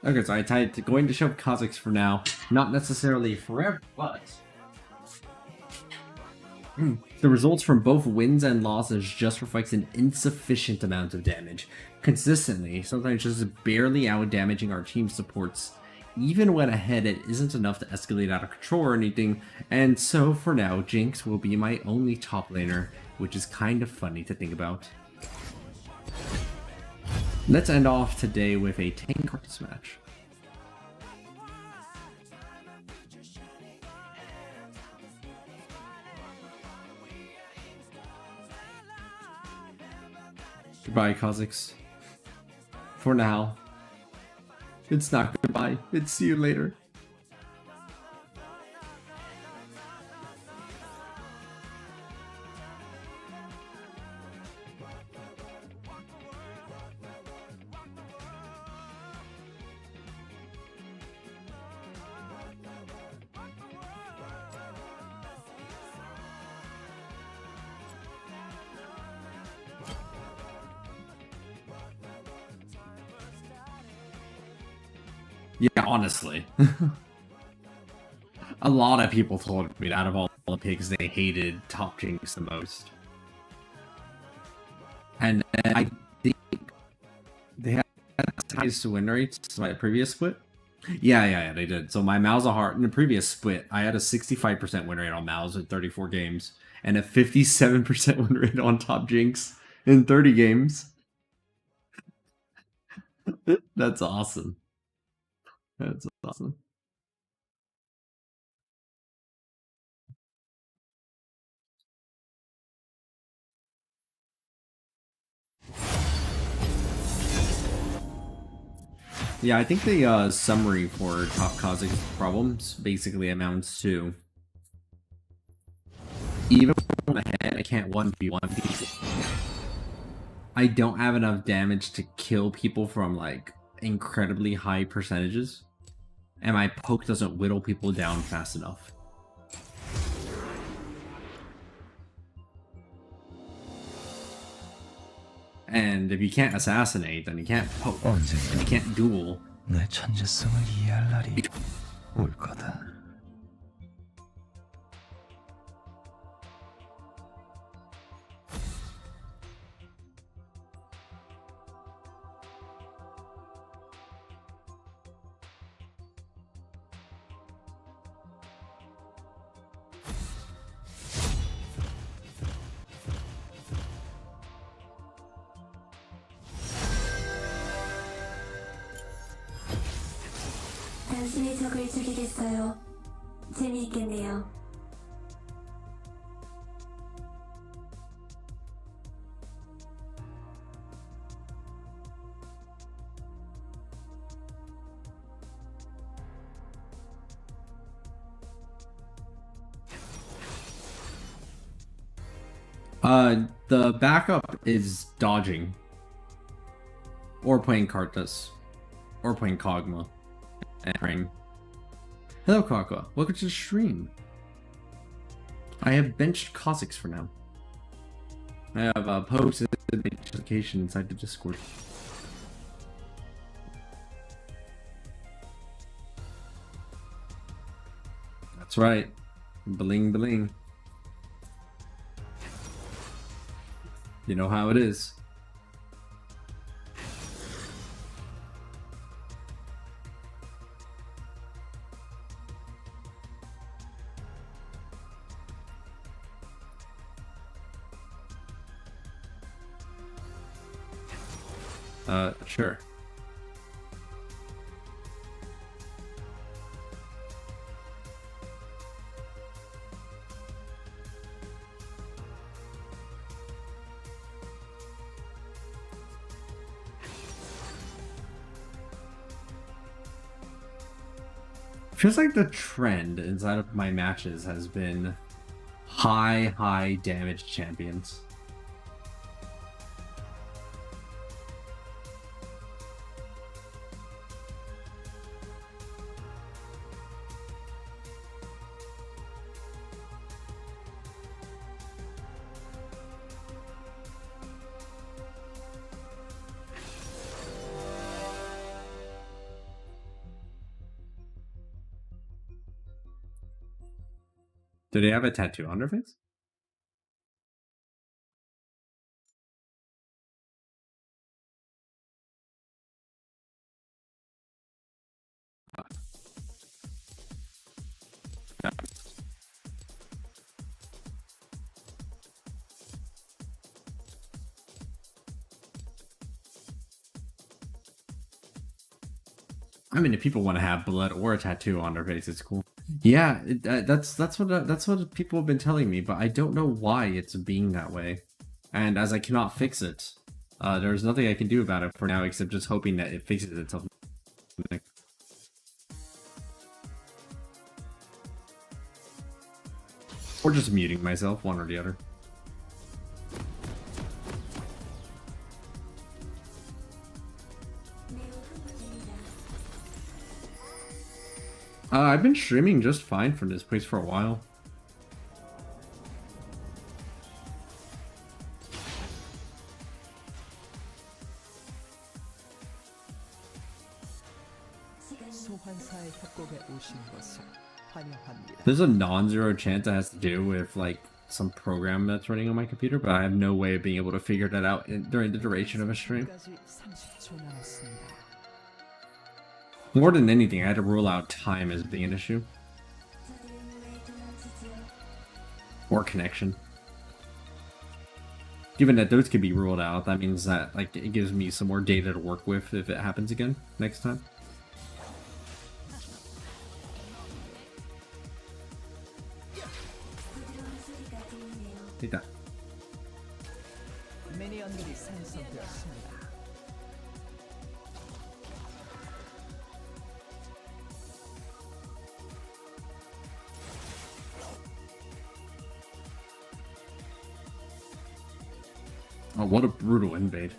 Okay, so I typed going to shove Kha'zix for now. Not necessarily forever, but The results from both wins and losses just reflects an insufficient amount of damage. Consistently, sometimes just barely out-damaging our team supports. Even when ahead, it isn't enough to escalate out of control or anything, and so for now, Jinx will be my only top laner, which is kind of funny to think about. Let's end off today with a tank Karthus match. Goodbye, Khazix. For now. It's not goodbye. It's see you later. Yeah, honestly. A lot of people told me that out of all the picks, they hated Top Jinx the most. And I think they had highest win rates to my previous split. Yeah, they did. So my Malzahar, in the previous split, I had a 65% win rate on Malz in 34 games, and a 57% win rate on Top Jinx in 30 games. That's awesome. That's awesome. Yeah, I think the summary for top Kha'zix problems basically amounts to even when I'm ahead, I can't 1v1 people. I don't have enough damage to kill people from like incredibly high percentages, and my poke doesn't whittle people down fast enough. And if you can't assassinate, then you can't poke, and you can't duel. 내 천재성을 이해할 날이 올 거다. 당신의 적을 죽이겠어요. 재미있겠네요. The backup is dodging, or playing Karthus, or playing Kog'Maw. And hello, Kaka. Welcome to the stream. I have benched Kha'zix for now. I have posted the notification inside the Discord. That's right. Bling bling. You know how it is. Sure. Feels like the trend inside of my matches has been high damage champions. Do they have a tattoo on their face? I mean, if people want to have blood or a tattoo on their face, it's cool. Yeah, that's what people have been telling me, but I don't know why it's being that way. And as I cannot fix it, there's nothing I can do about it for now except just hoping that it fixes itself. Or just muting myself, one or the other. I've been streaming just fine from this place for a while. 소환사의 협곡에 오신 것을 환영합니다. There's a non-zero chance that has to do with like some program that's running on my computer, but I have no way of being able to figure that out during the duration of a stream. 까지 30초 남았습니다. More than anything, I had to rule out time as being an issue. Or connection. Given that those can be ruled out, that means that like it gives me some more data to work with if it happens again next time. Take that. 미니언들이 생성되었습니다. Oh, what a brutal invade.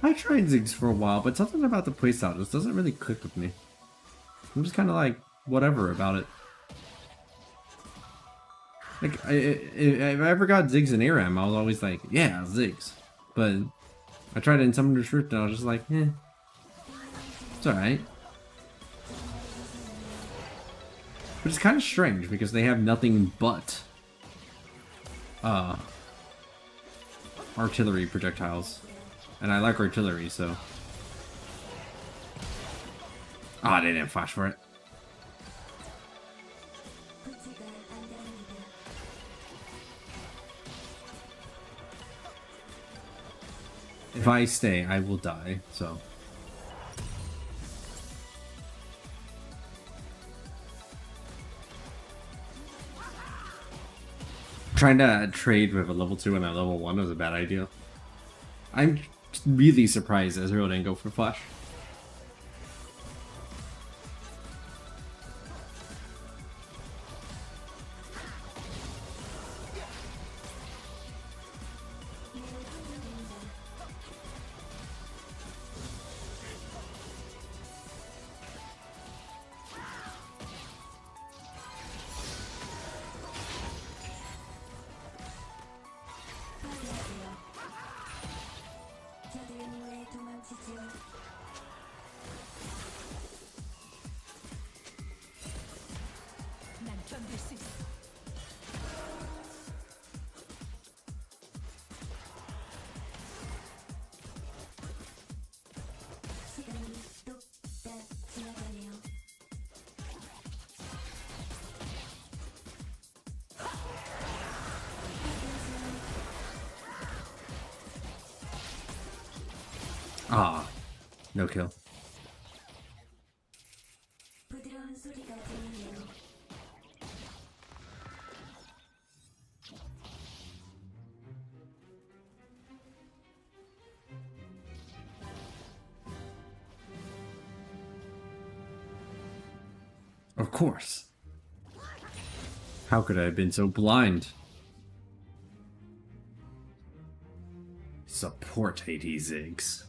I tried Ziggs for a while, but something about the playstyle just doesn't really click with me. I'm just kind of like, whatever about it. Like, if I ever got Ziggs in ARAM, I was always like, yeah, Ziggs. But I tried it in Summoner's Rift and I was just like, eh. It's alright. But it's kind of strange because they have nothing but artillery projectiles. And I like artillery, so... Ah, they didn't flash for it. If I stay, I will die, so... Trying to trade with a level 2 and a level 1 was a bad idea. I'm really surprised Ezreal didn't go for flash. Ah, no kill. Of course. How could I have been so blind? Support AD Ziggs.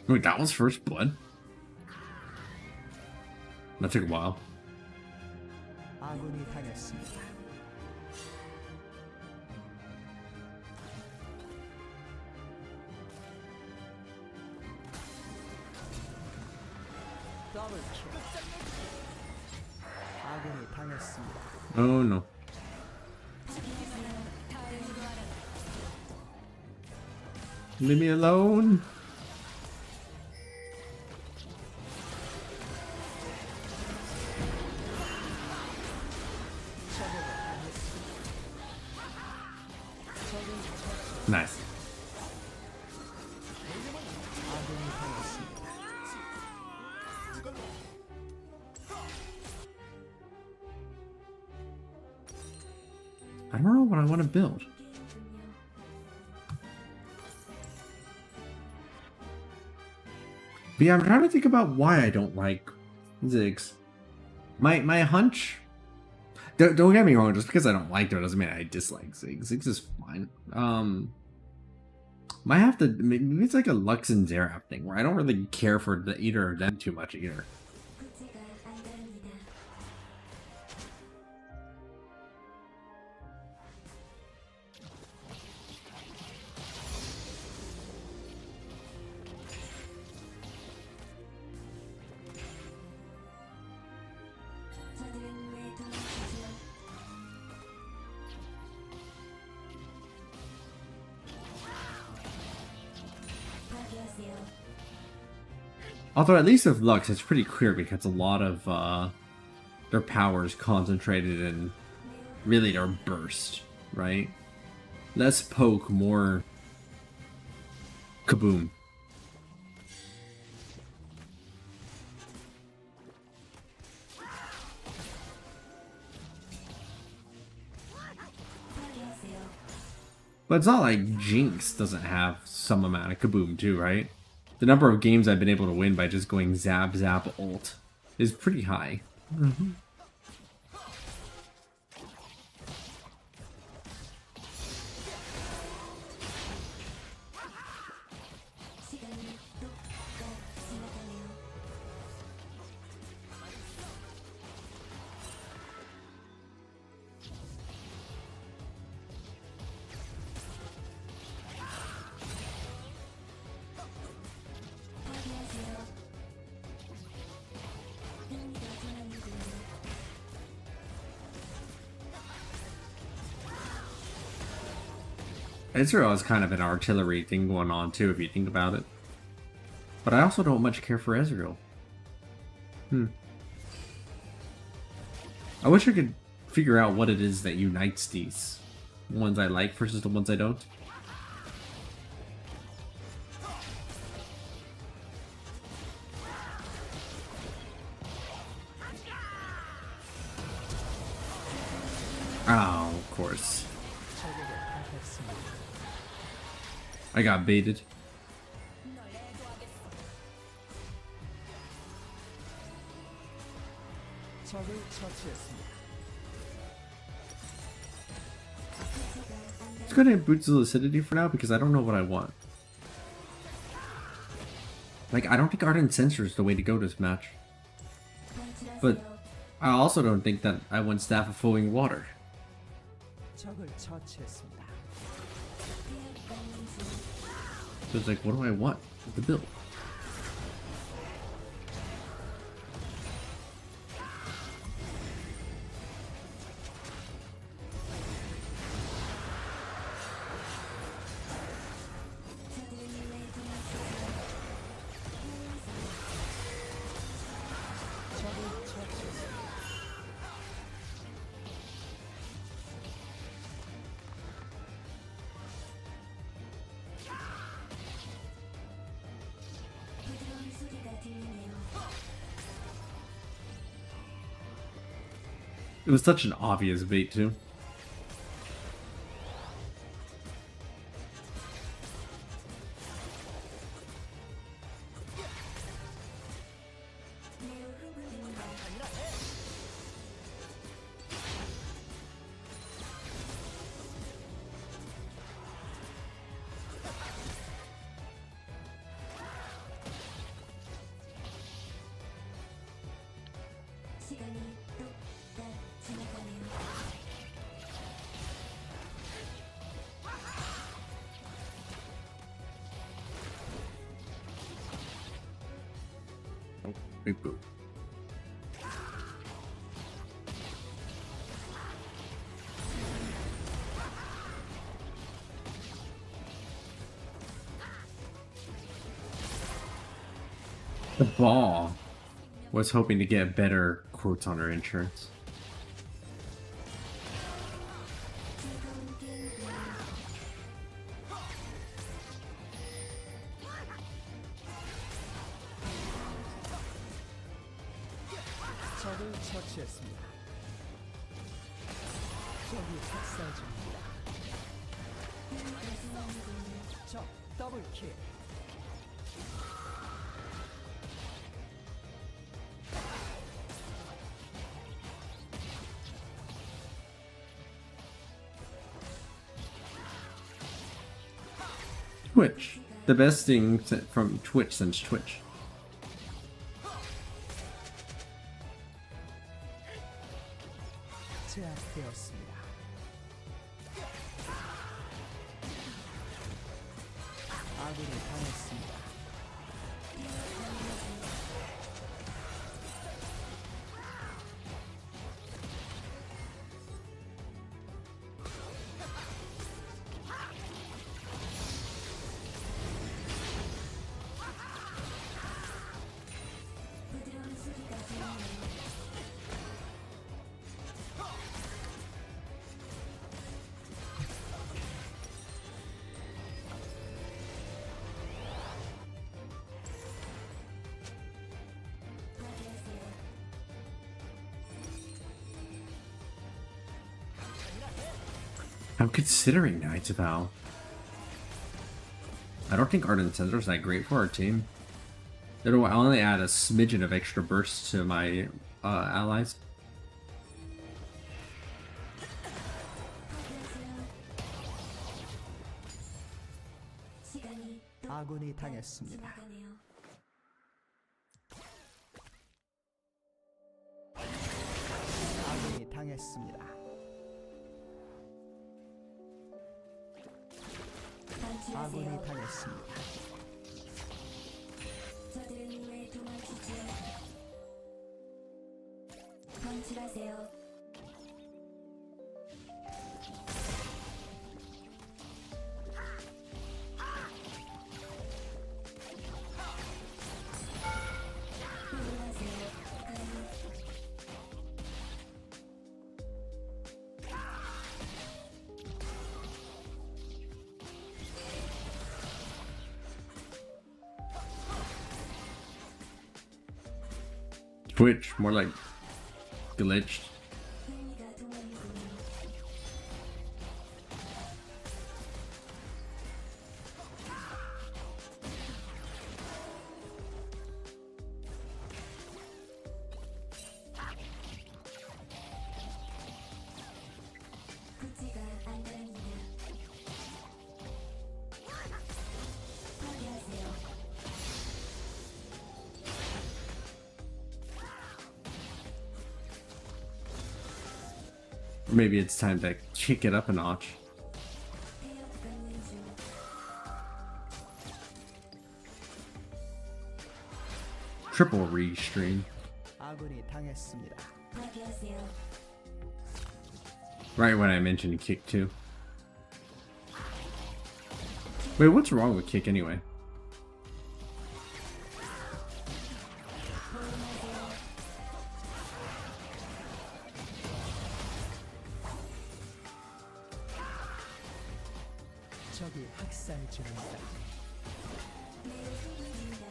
Wait, that was first blood? That took a while. 아군이 당했습니다. 더블킬. 아군이 당했습니다. Oh no. Leave me alone. Nice. I don't know what I want to build. But yeah, I'm trying to think about why I don't like Ziggs. My hunch. Don't get me wrong. Just because I don't like her doesn't mean I dislike Ziggs. Ziggs is fine. Might have to. Maybe it's like a Lux and Xerath thing where I don't really care for either of them too much either. 구체가 안 다릅니다. 저들은 왜 도망치죠? 파괴하세요. Although at least with Lux, it's pretty clear because a lot of their power is concentrated in really their burst, right? Less poke, more kaboom. 파괴하세요. But it's not like Jinx doesn't have some amount of kaboom too, right? The number of games I've been able to win by just going zap zap ult is pretty high. 시간이 똑똑 지나가네요. 파괴하세요. 흥미가 전하는군요. Ezreal has kind of an artillery thing going on too, if you think about it. But I also don't much care for Ezreal. I wish I could figure out what it is that unites these ones I like versus the ones I don't. Oh, of course. 적에게 당했습니다. I got baited. 적을 처치했습니다. Let's go ahead and boost the lucidity for now because I don't know what I want. Like, I don't think Ardent Sensor is the way to go this match. But I also don't think that I want Staff of Flowing Water. 적을 처치했습니다. So it's like, what do I want with the build? 적을 처치했습니다. 부드러운 소리가 들리네요. It was such an obvious bait, too. 매우 흥분됩니다. Oh, big boot. The ball was hoping to get better quotes on her insurance. 적을 처치했습니다. 적이 학살 중입니다. 적 더블킬. Twitch. The best thing from Twitch since Twitch. 제압되었습니다. 아군이 당했습니다. 부드러운 소리가 들리네요. 파괴하세요. I'm considering Knights of Owl. I don't think Ardent Censor's that great for our team. It'll only add a smidgen of extra burst to my allies. 시간이 또 아군이 당했습니다. 지나가네요. 아군이 당했습니다. 아군이 방치하세요. 당했습니다. 저들은 왜 도망치지? 방치하세요. 분노하세요. Twitch, more like glitched. 흥미가 동안이군요. 구찌가 안달입니다. 파괴하세요. Maybe it's time to kick it up a notch. 폐역 강림 중. Triple restream. 아군이 당했습니다. 파괴하세요. Right when I mentioned kick too. Wait, what's wrong with kick anyway? 적이 학살 중입니다. 매우 흥분입니다.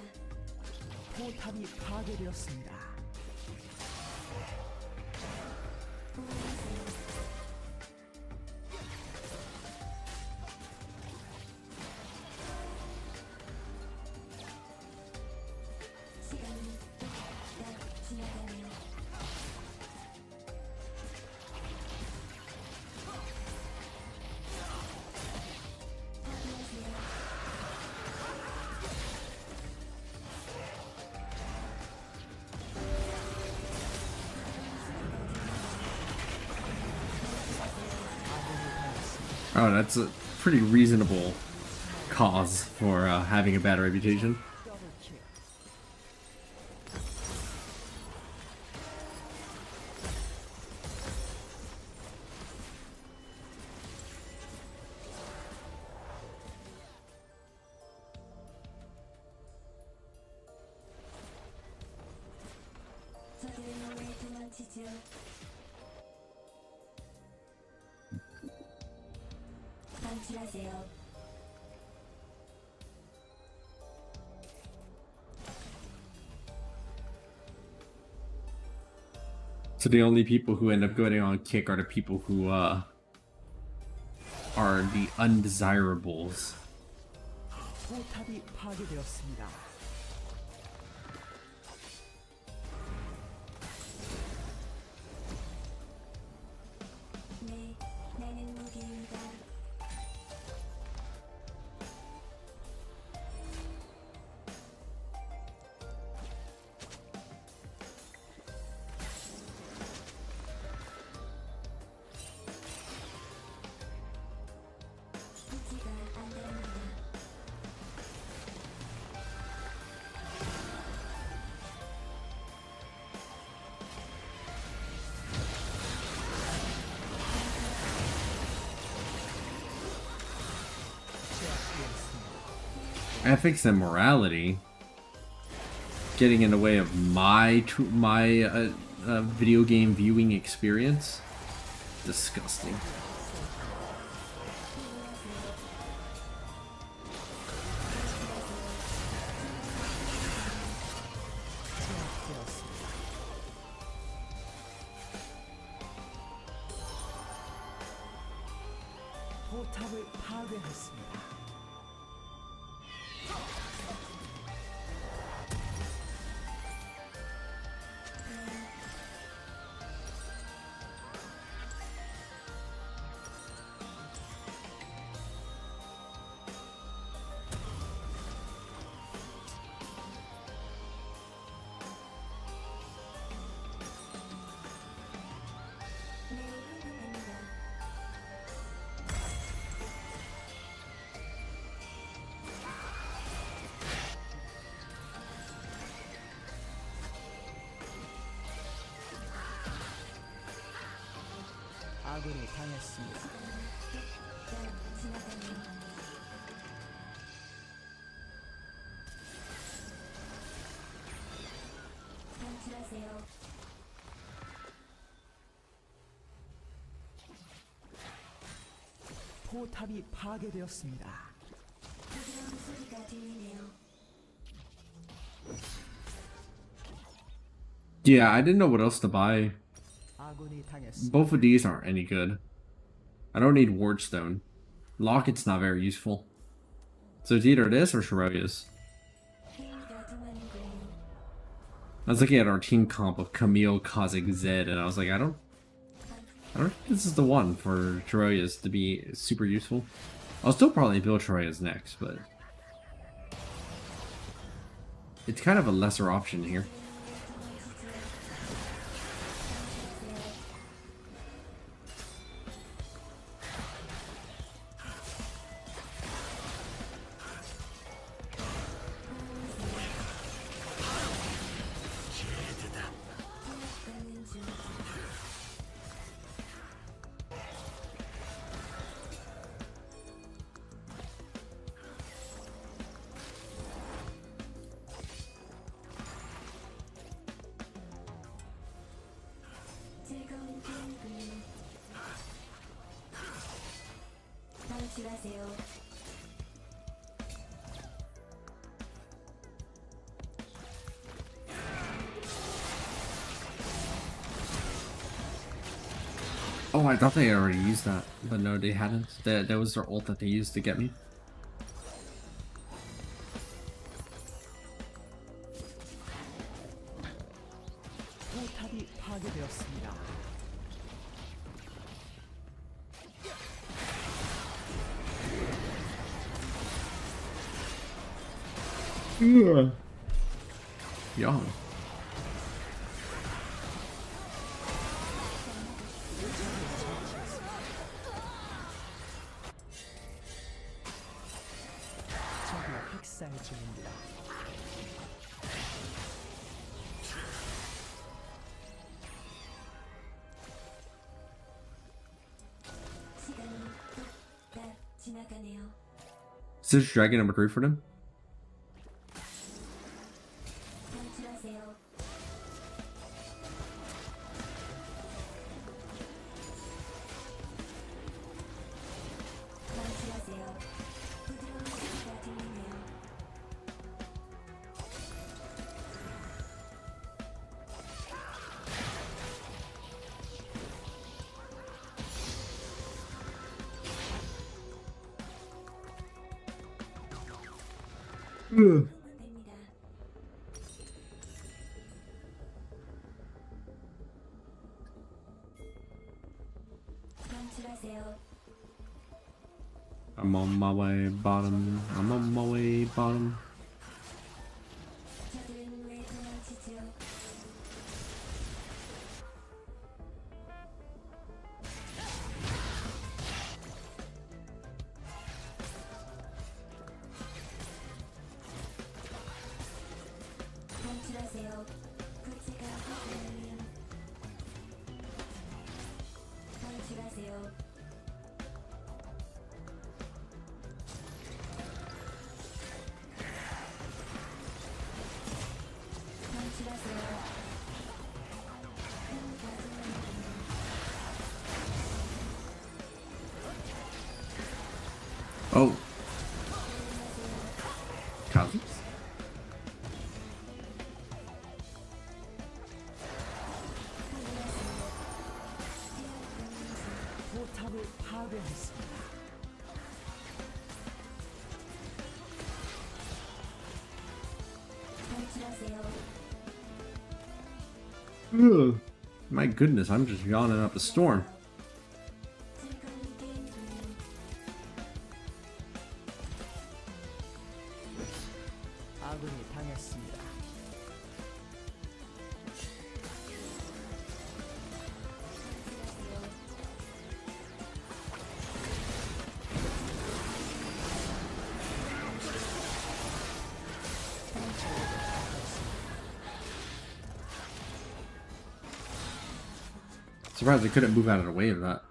포탑이 파괴되었습니다. 시간이 딱 지나가네요. 파괴하세요. Oh, that's a pretty reasonable cause for having a bad reputation. 더블킬. 도망치죠. 방출하세요. So the only people who end up going on kick are the people who are the undesirables. 포탑이 파괴되었습니다. 네, 나는 무기입니다. 기지가 안 됩니다. Ethics and morality getting in the way of my video game viewing experience. Disgusting. 포탑을 파괴했습니다. 네, 흥분합니다. 아군이 당했습니다. 지나가네요. 방출하세요. 포탑이 파괴되었습니다. 부드러운 소리가 들리네요. Yeah, I didn't know what else to buy. 아군이 당했습니다. Both of these aren't any good. I don't need Wardstone. Locket's not very useful. So it's either this or Shirogis. 회의가 동안이고요. I was looking at our team comp of Camille, Kha'zix, Zed, and I was like, I don't think this is the one for Shirogis to be super useful. I'll still probably build Shirogis next, but it's kind of a lesser option here. 가는 중. 즐거운 게임이군요. 방출하세요. Oh, I thought they already used that, but no, they hadn't. That was their ult that they used to get me. 포탑이 파괴되었습니다. Yeah. 적이 학살 중입니다. 시간이 딱 지나가네요. Is this dragon number 3 for them? 방출하세요. 됩니다. 방출하세요. I'm on my way, bottom. I'm on my way, bottom. 저들은 왜 도망치죠? 방출하세요. 구체가 확인하면 방출하세요. 방출하세요. Oh. Kha'zix? 포탑을 파괴했습니다. 방출하세요. Ugh. My goodness, I'm just yawning up a storm. 즐거운 게임 중. 아군이 당했습니다. Surprised they couldn't move out of the way of that.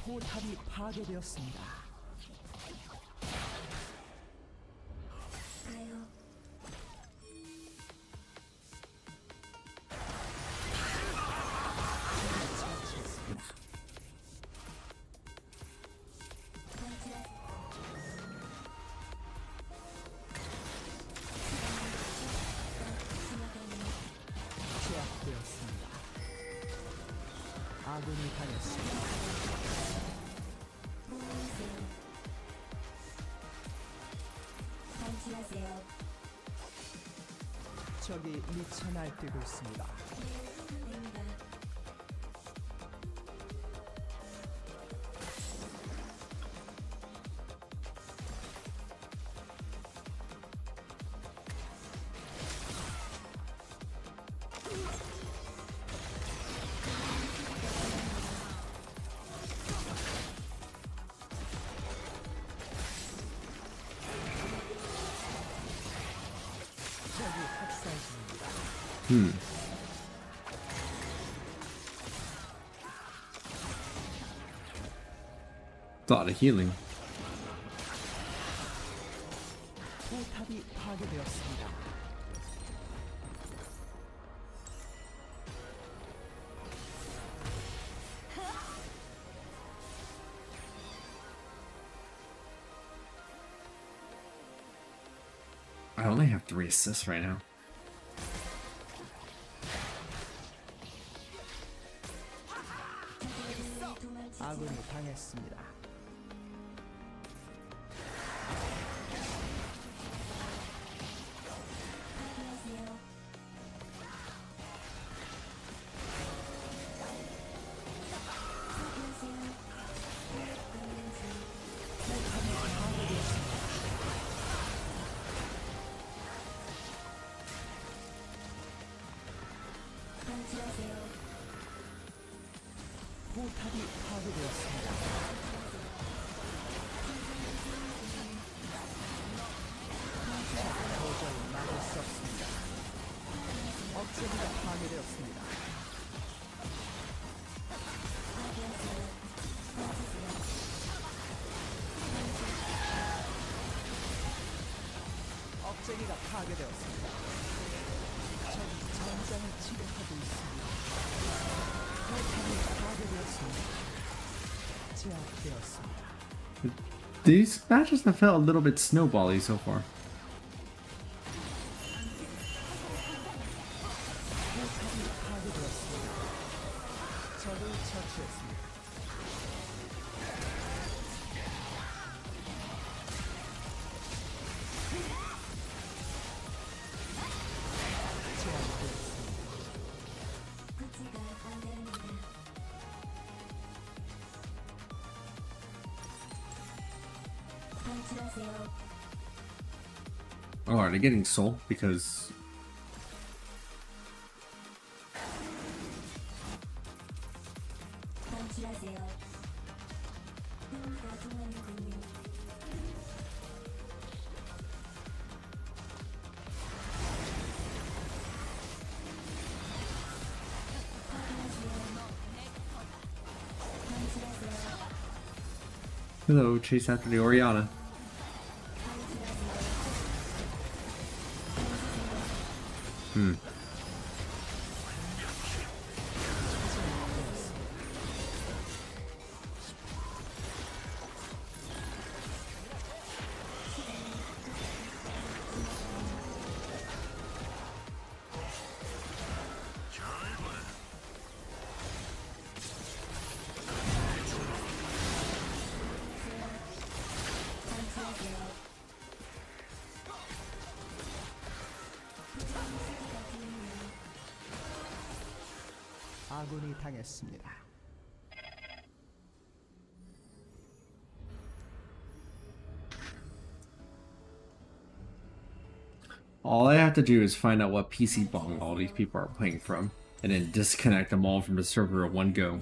포탑이 파괴되었습니다. 가요. 제압되었습니다. 아군이 당했습니다. 방출하세요. 적이 미쳐 날뛰고 있습니다. 됩니다. 적이 학살 중입니다. Thought of healing. 포탑이 파괴되었습니다. I only have 3 assists right now. 아군이 당했습니다. 포탑이 파괴되었습니다. 도저히 막을 수 없습니다. 억제기가 파괴되었습니다. 억제기가 파괴되었습니다. 적이 전장을 침략하고 있습니다. 포탑이 파괴되었습니다. 제압되었습니다. These matches have felt a little bit snowbally so far. 파괴되었습니다. 적을 처치했습니다. 구치가 안 됩니다. 방출하세요. Oh, are they getting soul? Because 방출하세요. 흥미가 통하는군요. hello, chase after the Orianna. Hmm. 아군이 당했습니다. All I have to do is find out what PC bong all these people are playing from, and then disconnect them all from the server at one go.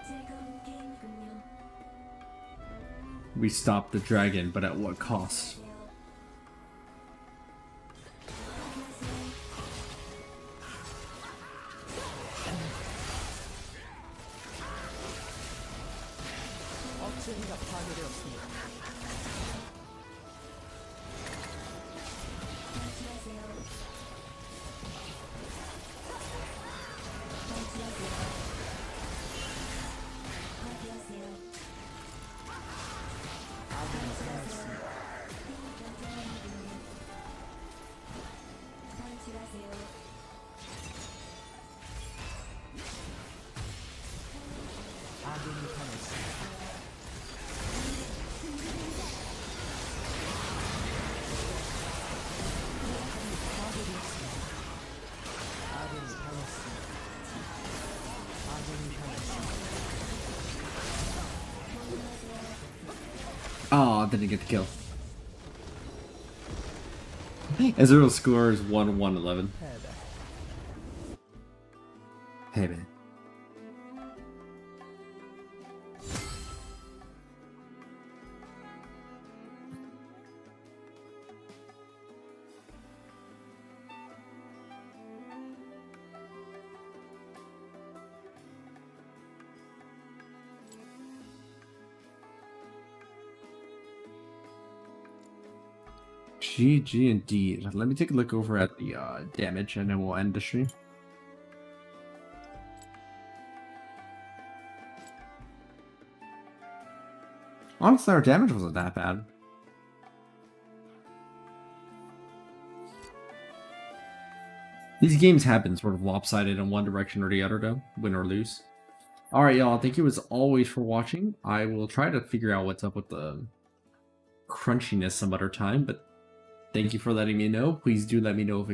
즐거운 게임이군요. We stopped the dragon, but at what cost? 억제기가 파괴되었습니다. 방출하세요. 방출하세요. 파괴하세요. 아군이 당했습니다. 흥미가 통하는군요. 방출하세요. 아군이 당했습니다. 아군이 당했습니다. 아군이 당했습니다. Oh, didn't get the kill. Ezreal's score is 1-1-11. 패배. Hey man. GG indeed. Let me take a look over at the damage and then we'll end the stream. Honestly, our damage wasn't that bad. These games have been sort of lopsided in one direction or the other though, win or lose. Alright y'all, thank you as always for watching. I will try to figure out what's up with the crunchiness some other time, but thank you for letting me know. Please do let me know if it